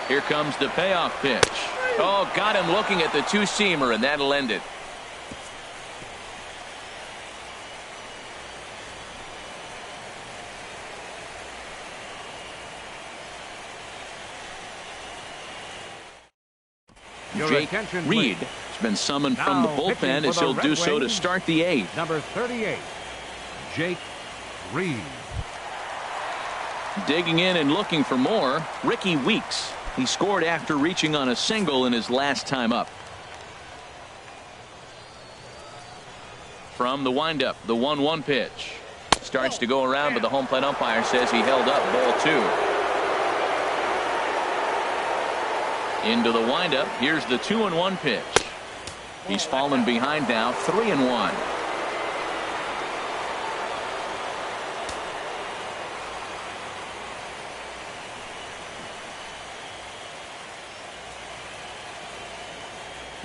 Here comes the payoff pitch. Oh, got him looking at the 2-seamer, and that'll end it. Your Jake attention, Reed please. has been summoned from the Now bullpen pitching as for he'll the do Red so to Wings, start the 8th. Number 38, Jake Reed. Digging in and looking for more, Ricky Weeks. He scored after reaching on a single in his last time up. From the windup, the 1-1 pitch. Starts to go around, but the home plate umpire says he held up, ball 2. Into the windup, here's the 2-1 pitch. He's fallen behind now, 3-1.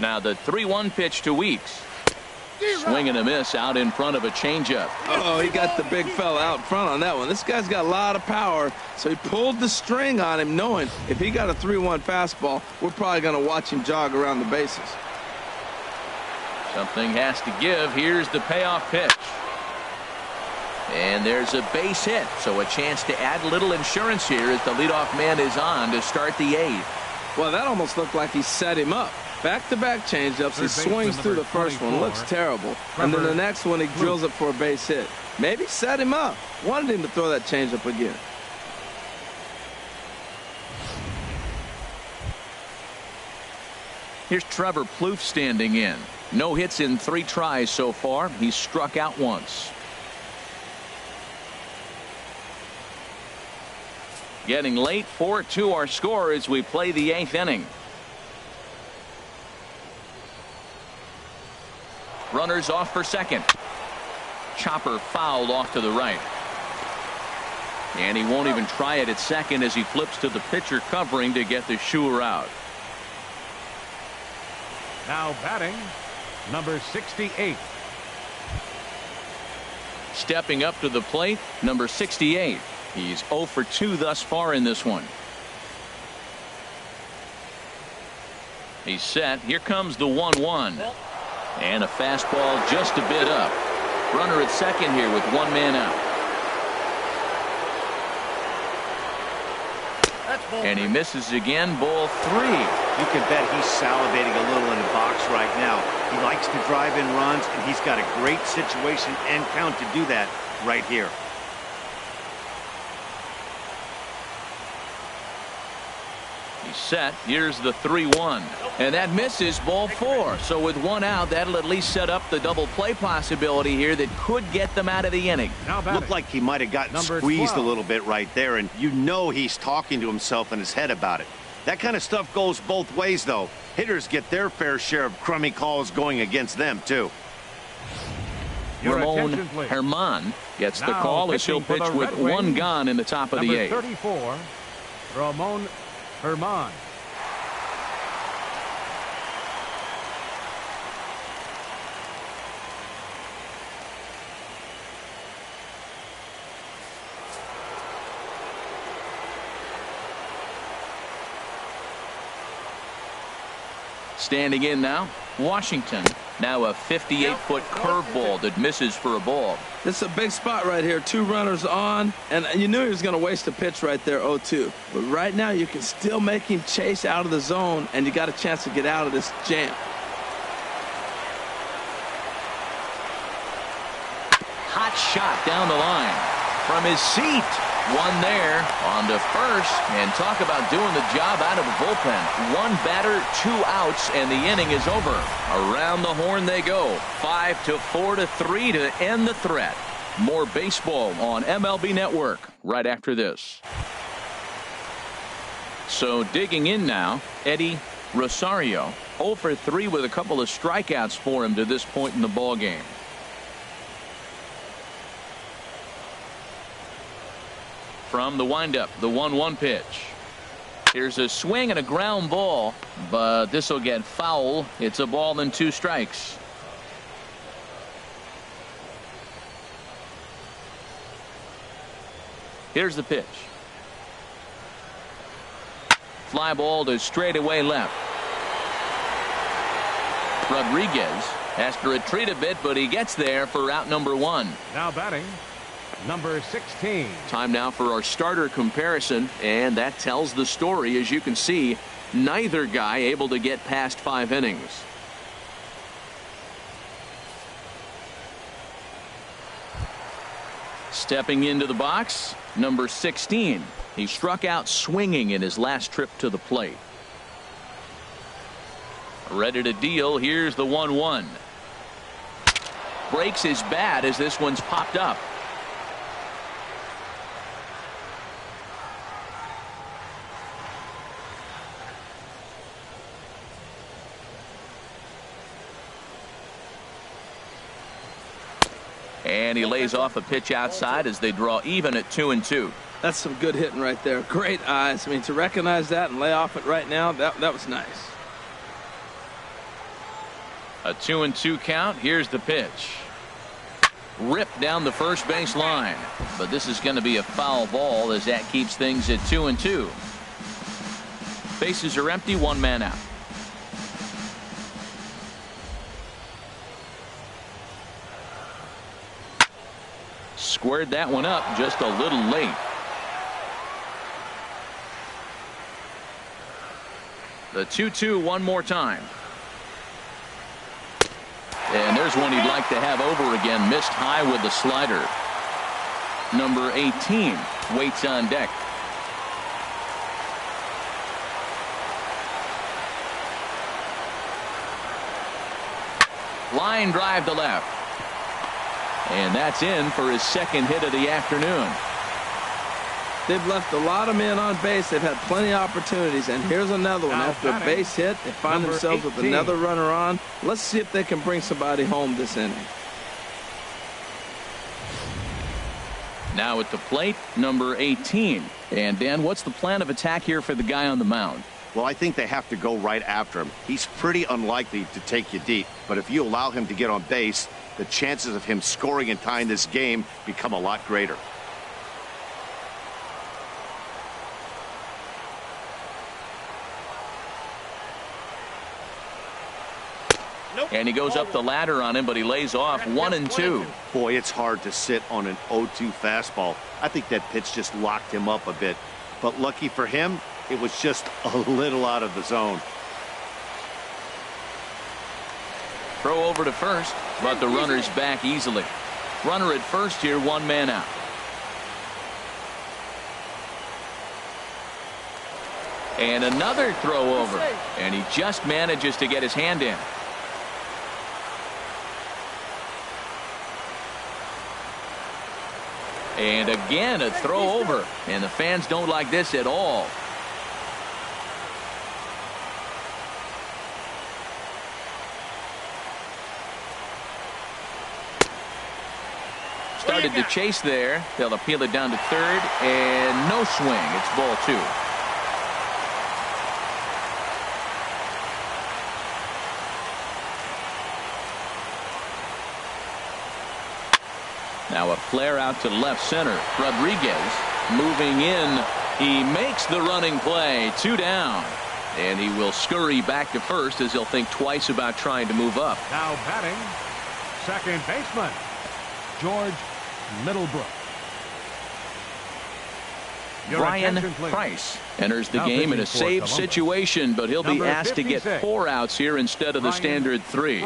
Now the 3-1 pitch to Weeks. Swing and a miss out in front of a changeup. Oh, he got the big fella out front on that one. This guy's got a lot of power, so he pulled the string on him, knowing if he got a 3-1 fastball, we're probably going to watch him jog around the bases. Something has to give. Here's the payoff pitch. And there's a base hit, so a chance to add a little insurance here as the leadoff man is on to start the 8th. Well, that almost looked like he set him up. Back-to-back changeups. He swings through the first one. Looks terrible. And then the next one, he drills it for a base hit. Maybe set him up. Wanted him to throw that changeup again. Here's Trevor Plouffe standing in. No hits in 3 tries so far. He's struck out once. Getting late, 4-2 our score as we play the 8th inning. Runners off for second. Chopper fouled off to the right. And he won't even try it at second as he flips to the pitcher covering to get the Schuer out. Now batting, number 68. Stepping up to the plate, number 68. He's 0 for 2 thus far in this one. He's set. Here comes the 1-1. And a fastball just a bit up. Runner at second here with 1 man out. And he misses again, ball 3. You can bet he's salivating a little in the box right now. He likes to drive in runs, and he's got a great situation and count to do that right here. He's set. Here's the 3-1. And that misses, ball 4. So with 1 out, that'll at least set up the double play possibility here that could get them out of the inning. Looked like he might have gotten squeezed a little bit right there, and you know he's talking to himself in his head about it. That kind of stuff goes both ways, though. Hitters get their fair share of crummy calls going against them, too. Ramon Herman gets the call as he'll pitch with 1 gone in the top of the 8th. 34, Ramon Herman. Standing in now, Washington. Now a 58-foot curveball that misses for a ball. This is a big spot right here. 2 runners on, and you knew he was going to waste a pitch right there, 0-2. But right now, you can still make him chase out of the zone, and you got a chance to get out of this jam. Hot shot down the line from his seat. 1 there on to first, and talk about doing the job out of the bullpen. 1 batter, 2 outs, and the inning is over. Around the horn they go. 5-4-3 to end the threat. More baseball on MLB Network right after this. So digging in now, Eddie Rosario. 0 for 3 with a couple of strikeouts for him to this point in the ball game. From the windup, the 1-1 pitch. Here's a swing and a ground ball, but this will get foul. It's a ball and 2 strikes. Here's the pitch. Fly ball to straightaway left. Rodriguez has to retreat a bit, but he gets there for out number 1. Now batting, number 16. Time now for our starter comparison, and that tells the story. As you can see, Neither guy able to get past 5 innings. Stepping into the box, number 16. He struck out swinging in his last trip to the plate. Ready to deal. Here's the 1-1. Breaks his bat as this one's popped up. And he lays off a pitch outside as they draw even at 2-2. That's some good hitting right there. Great eyes. I mean, to recognize that and lay off it right now, that was nice. A 2-2 count. Here's the pitch. Ripped down the first base line. But this is going to be a foul ball as that keeps things at 2-2. Bases are empty. 1 man out. Squared that one up just a little late. The 2-2 one more time. And there's one he'd like to have over again. Missed high with the slider. Number 18 waits on deck. Line drive to left. And that's in for his second hit of the afternoon. They've left a lot of men on base. They've had plenty of opportunities. And here's another one. After a base hit, they find themselves with another runner on. Let's see if they can bring somebody home this inning. Now at the plate, number 18. And Dan, what's the plan of attack here for the guy on the mound? Well, I think they have to go right after him. He's pretty unlikely to take you deep. But if you allow him to get on base, the chances of him scoring and tying this game become a lot greater. And he goes up the ladder on him, but he lays off 1-2. Boy, it's hard to sit on an 0-2 fastball. I think that pitch just locked him up a bit. But lucky for him, it was just a little out of the zone. Throw over to first, but the runner's back easily. Runner at first here, 1 man out. And another throw over, and he just manages to get his hand in. And again a throw over, and the fans don't like this at all. Started to chase there. They'll appeal it down to third, and no swing. It's ball 2. Now a flare out to left center. Rodriguez moving in. He makes the running play. 2 down. And he will scurry back to first as he'll think twice about trying to move up. Now batting, second baseman, George Middlebrook. Brian Price enters the game in a save situation, but he'll be asked to get 4 outs here instead of the standard 3.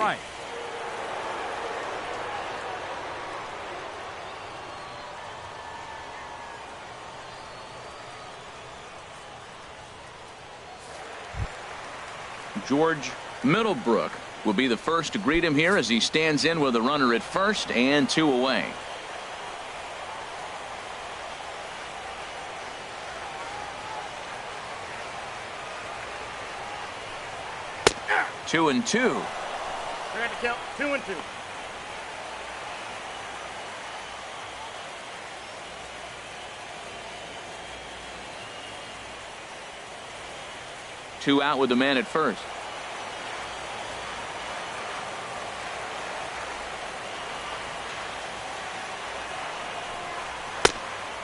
George Middlebrook will be the first to greet him here as he stands in with a runner at first and 2 away. Two and 2. I got to count 2 and 2. Two out with the man at first.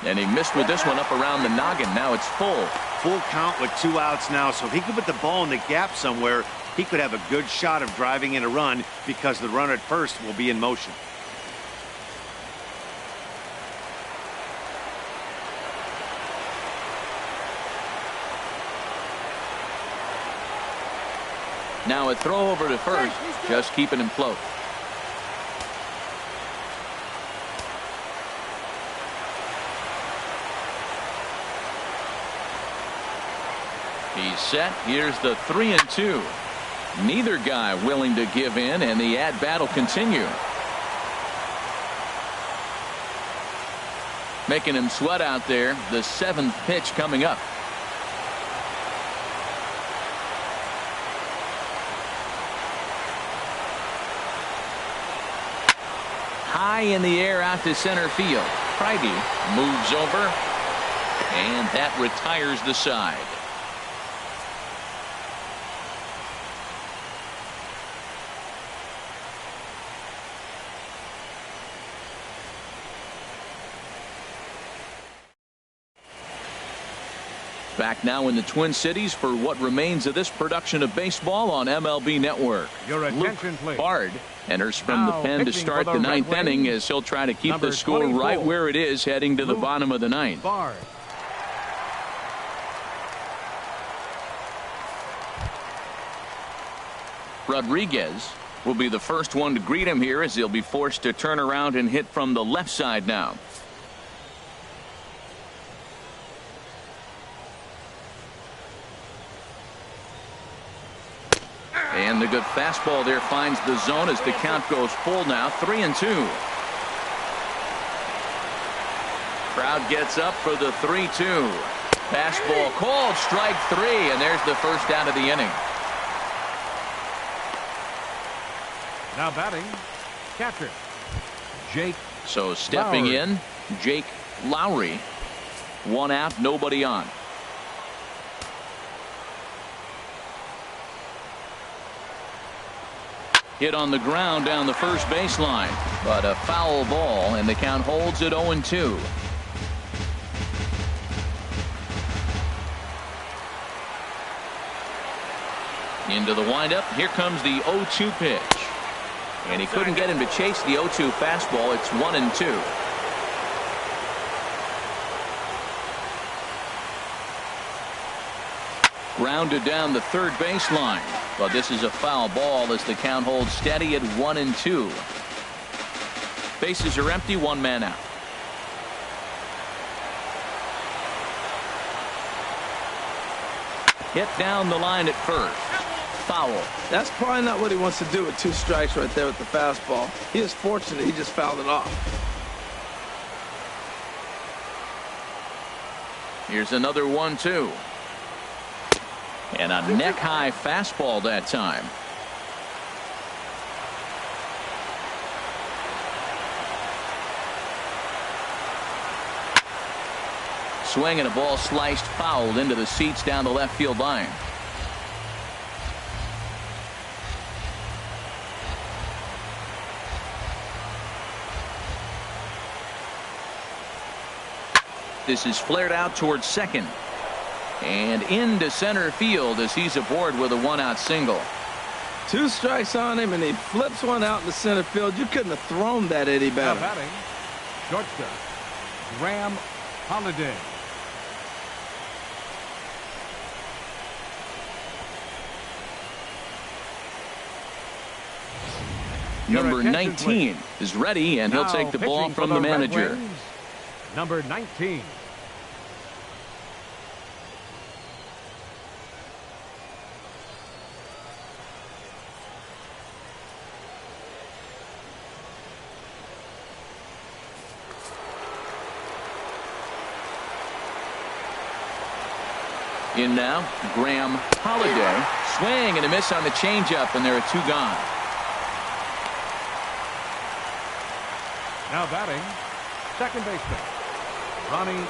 And he missed with this one up around the noggin. Now it's full. Full count with 2 outs now. So if he could put the ball in the gap somewhere, he could have a good shot of driving in a run because the runner at first will be in motion. Now a throw over to first, just keeping him float. He's set. Here's the 3-2. Neither guy willing to give in, and the at-bat will continue. Making him sweat out there. The 7th pitch coming up. High in the air out to center field. Friday moves over, and that retires the side. Back now in the Twin Cities for what remains of this production of baseball on MLB Network. Your attention, Luke please. Bard enters from the Now pen to pitching start for the the Red 9th inning Wings, as he'll try to keep number the score 24, right where it is heading to the Luke bottom of the 9th. Bard. Rodriguez will be the first one to greet him here as he'll be forced to turn around and hit from the left side now. And the good fastball there finds the zone as the count goes full now. 3-2. Crowd gets up for the 3-2. Fastball called, strike 3, and there's the first out of the inning. Now batting, catcher, Jake. So stepping Lowry. in, Jake Lowry. 1 out, nobody on. Hit on the ground down the first baseline, but a foul ball, and the count holds at 0-2. Into the windup. Here comes the 0-2 pitch. And he couldn't get him to chase the 0-2 fastball. It's 1-2. Grounded down the third baseline. But this is a foul ball as the count holds steady at 1-2. Bases are empty, 1 man out. Hit down the line at first. Foul. That's probably not what he wants to do with 2 strikes right there with the fastball. He is fortunate he just fouled it off. Here's another 1-2. And a neck-high fastball that time. Swing and a ball sliced fouled into the seats down the left field line. This is flared out towards second. And into center field as he's aboard with a 1-out single. 2 strikes on him, and he flips one out in the center field. You couldn't have thrown that any Now better. batting, shortstop, Graham Holiday. Your Number attention, 19 is ready, and he'll Now take the ball pitching for from the Red manager. Wings, number 19. In now, Graham Holiday. Swing and a miss on the changeup, and there are 2 gone. Now batting, second baseman, Ronnie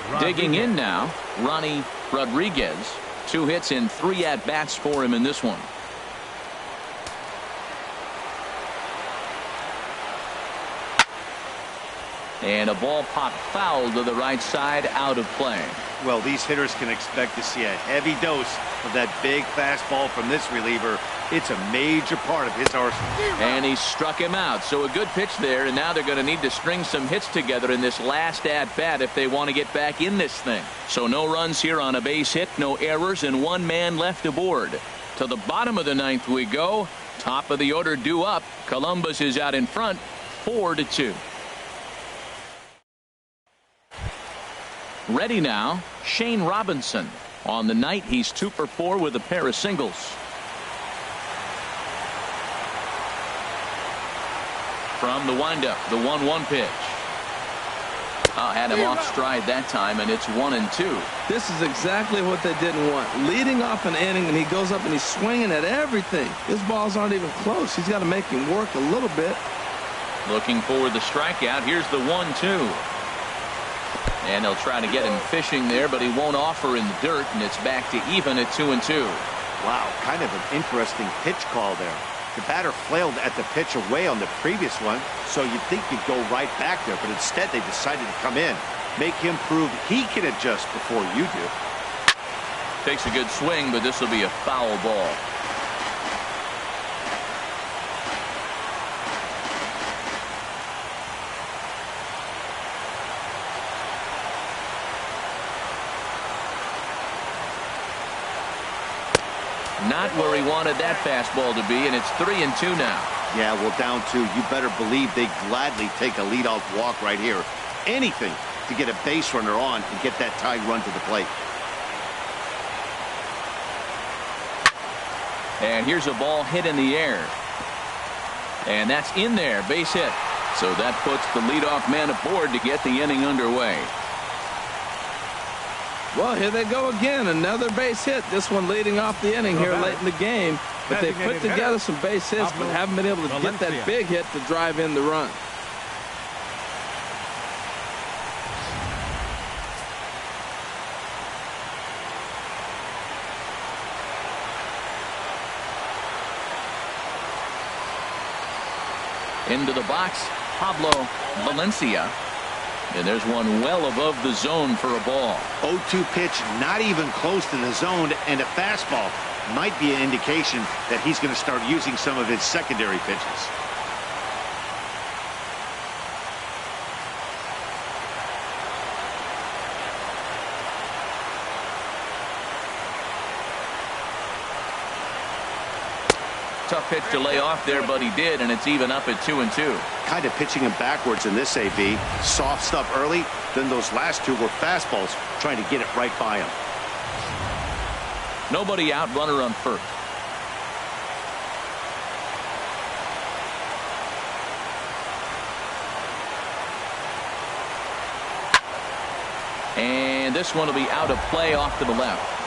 Rodriguez. Digging in now, Ronnie Rodriguez. 2 hits and 3 at-bats for him in this one. And a ball popped foul to the right side, out of play. Well, these hitters can expect to see a heavy dose of that big fastball from this reliever. It's a major part of his arsenal. And he struck him out. So a good pitch there, and now they're going to need to string some hits together in this last at-bat if they want to get back in this thing. So no runs here on a base hit, no errors, and 1 man left aboard. To the bottom of the ninth we go. Top of the order due up. Columbus is out in front 4-2. Ready now, Shane Robinson. On the night, he's 2 for 4 with a pair of singles. From the windup, the 1-1 pitch. Had him off stride that time, and it's 1-2. This is exactly what they didn't want. Leading off an inning, and he goes up and he's swinging at everything. His balls aren't even close. He's got to make him work a little bit. Looking for the strikeout. Here's the 1-2. And they'll try to get him fishing there, but he won't offer in the dirt, and it's back to even at 2-2. Wow, kind of an interesting pitch call there. The batter flailed at the pitch away on the previous one, so you'd think you'd go right back there, but instead they decided to come in, make him prove he can adjust before you do. Takes a good swing, but this will be a foul ball. Not where he wanted that fastball to be, and it's 3-2 now. Yeah, well, down 2. You better believe they gladly take a leadoff walk right here. Anything to get a base runner on and get that tying run to the plate. And here's a ball hit in the air. And that's in there, base hit. So that puts the leadoff man aboard to get the inning underway. Well, here they go again. Another base hit. This one leading off the inning here late in the game. But they put together some base hits, but haven't been able to get that big hit to drive in the run. Into the box, Pablo Valencia. And there's one well above the zone for a ball. 0-2 pitch, not even close to the zone, and a fastball might be an indication that he's going to start using some of his secondary pitches. Tough pitch to lay off there, but he did, and it's even up at 2-2. Kind of pitching him backwards in this AB. Soft stuff early, then those last two were fastballs, trying to get it right by him. Nobody out, runner on first. And this one will be out of play off to the left.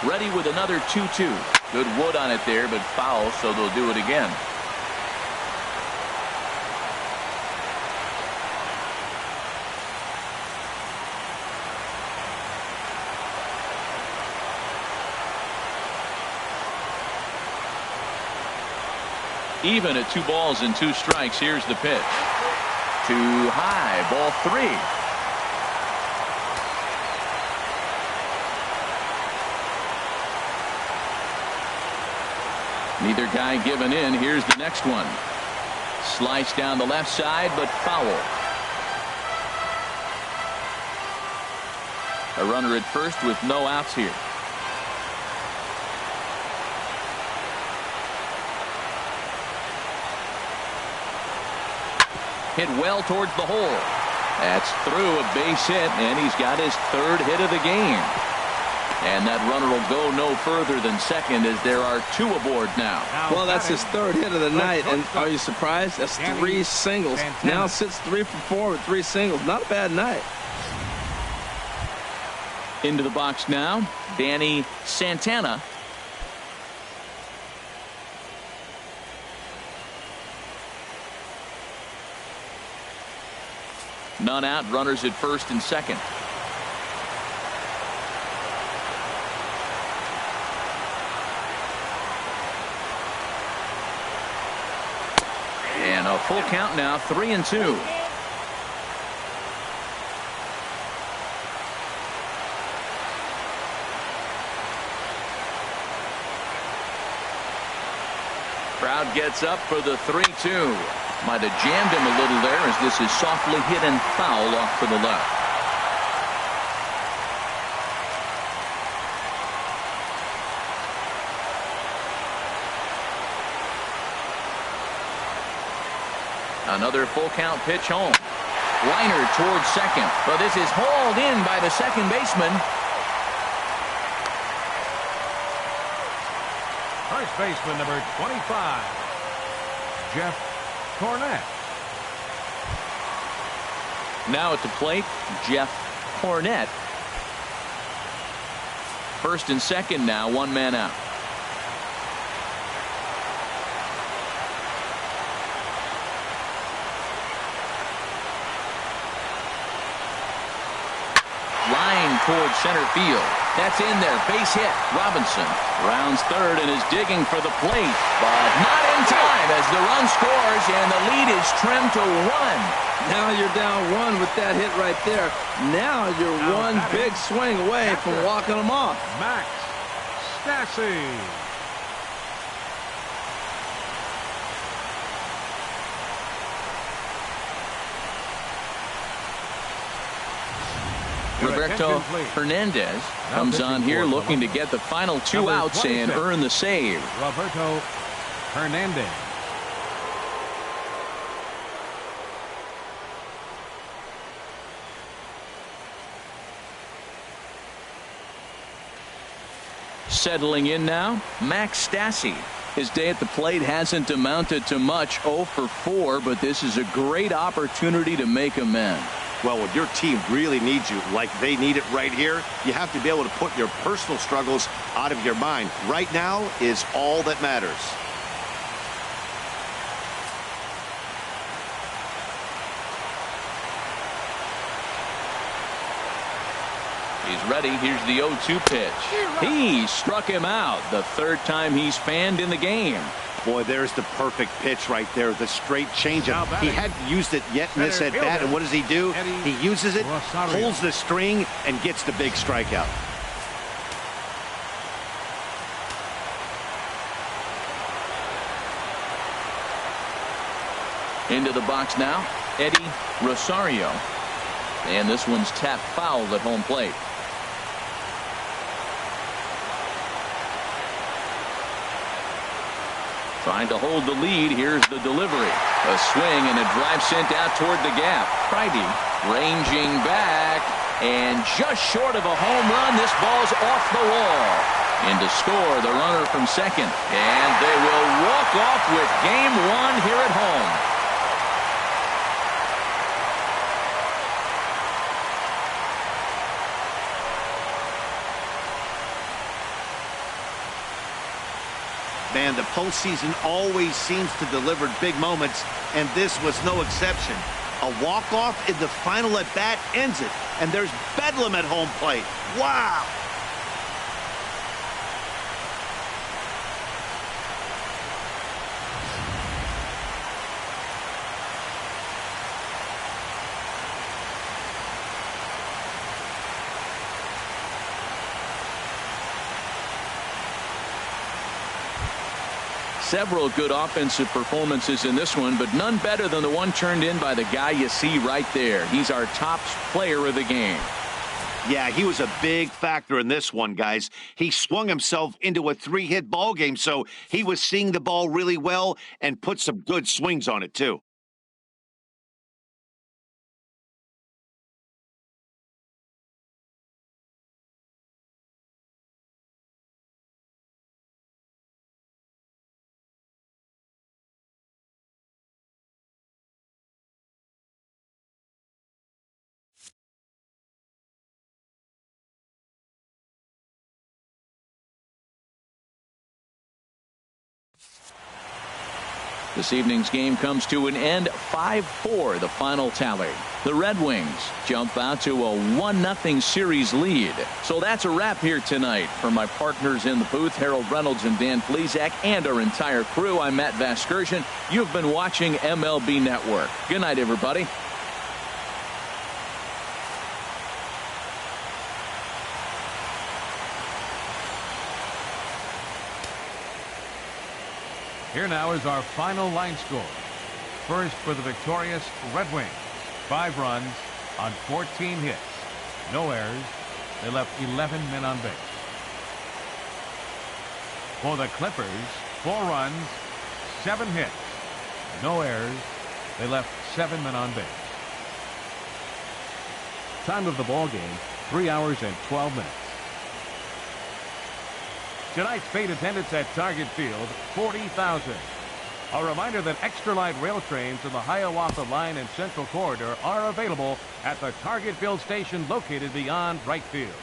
Ready with another 2-2. Good wood on it there, but foul, so they'll do it again. Even at 2 balls and 2 strikes. Here's the pitch. Too high. Ball 3. Neither guy giving in. Here's the next one. Slice down the left side, but foul. A runner at first with no outs here. Hit well towards the hole. That's through, a base hit, and he's got his 3rd hit of the game. And that runner will go no further than second, as there are 2 aboard now. Well, that's his 3rd hit of the night, and are you surprised? That's 3 singles. Now sits 3 for 4 with 3 singles. Not a bad night. Into the box now, Danny Santana. None out, runners at first and second. And a full count now, 3-2. Crowd gets up for the 3-2. Might have jammed him a little there as this is softly hit and foul off to the left. Another full count pitch home. Liner towards second, but this is hauled in by the second baseman. First baseman number 25, Jeff Cornette. Now at the plate, Jeff Cornette. First and second now, one man out. Line towards center field. That's in there. Base hit. Robinson rounds third and is digging for the plate, but not in time as the run scores and the lead is trimmed to 1. Now you're down 1 with that hit right there. Now you're one big swing away from walking them off. Max Stassi. Roberto Hernandez comes on here looking to get the final 2 outs and earn the save. Roberto Hernandez. Settling in now, Max Stassi. His day at the plate hasn't amounted to much, 0 for 4, but this is a great opportunity to make amends. Well, when your team really needs you, like they need it right here, you have to be able to put your personal struggles out of your mind. Right now is all that matters. He's ready. Here's the 0-2 pitch. He struck him out. The third time he's fanned in the game. Boy, there's the perfect pitch right there. The straight changeup. He hadn't used it yet in this at bat, and what does he do? He uses it, pulls the string, and gets the big strikeout. Into the box now, Eddie Rosario. And this one's tapped foul at home plate. Trying to hold the lead. Here's the delivery. A swing and a drive sent out toward the gap. Friday ranging back and just short of a home run. This ball's off the wall. In to score the runner from second. And they will walk off with game 1 here at home. Man, the postseason always seems to deliver big moments, and this was no exception. A walk-off in the final at-bat ends it, and there's bedlam at home plate. Wow! Several good offensive performances in this one, but none better than the one turned in by the guy you see right there. He's our top player of the game. Yeah, he was a big factor in this one, guys. He swung himself into a 3-hit ball game, so he was seeing the ball really well and put some good swings on it, too. This evening's game comes to an end, 5-4, the final tally. The Red Wings jump out to a 1-0 series lead. So that's a wrap here tonight. For my partners in the booth, Harold Reynolds and Dan Plesac, and our entire crew, I'm Matt Vasgersian. You've been watching MLB Network. Good night, everybody. Here now is our final line score. First for the victorious Red Wings. 5 runs on 14 hits. No errors. They left 11 men on base. For the Clippers, 4 runs, 7 hits. No errors. They left 7 men on base. Time of the ball game, 3 hours and 12 minutes. Tonight's paid attendance at Target Field, 40,000. A reminder that extra light rail trains in the Hiawatha Line and Central Corridor are available at the Target Field station located beyond right field.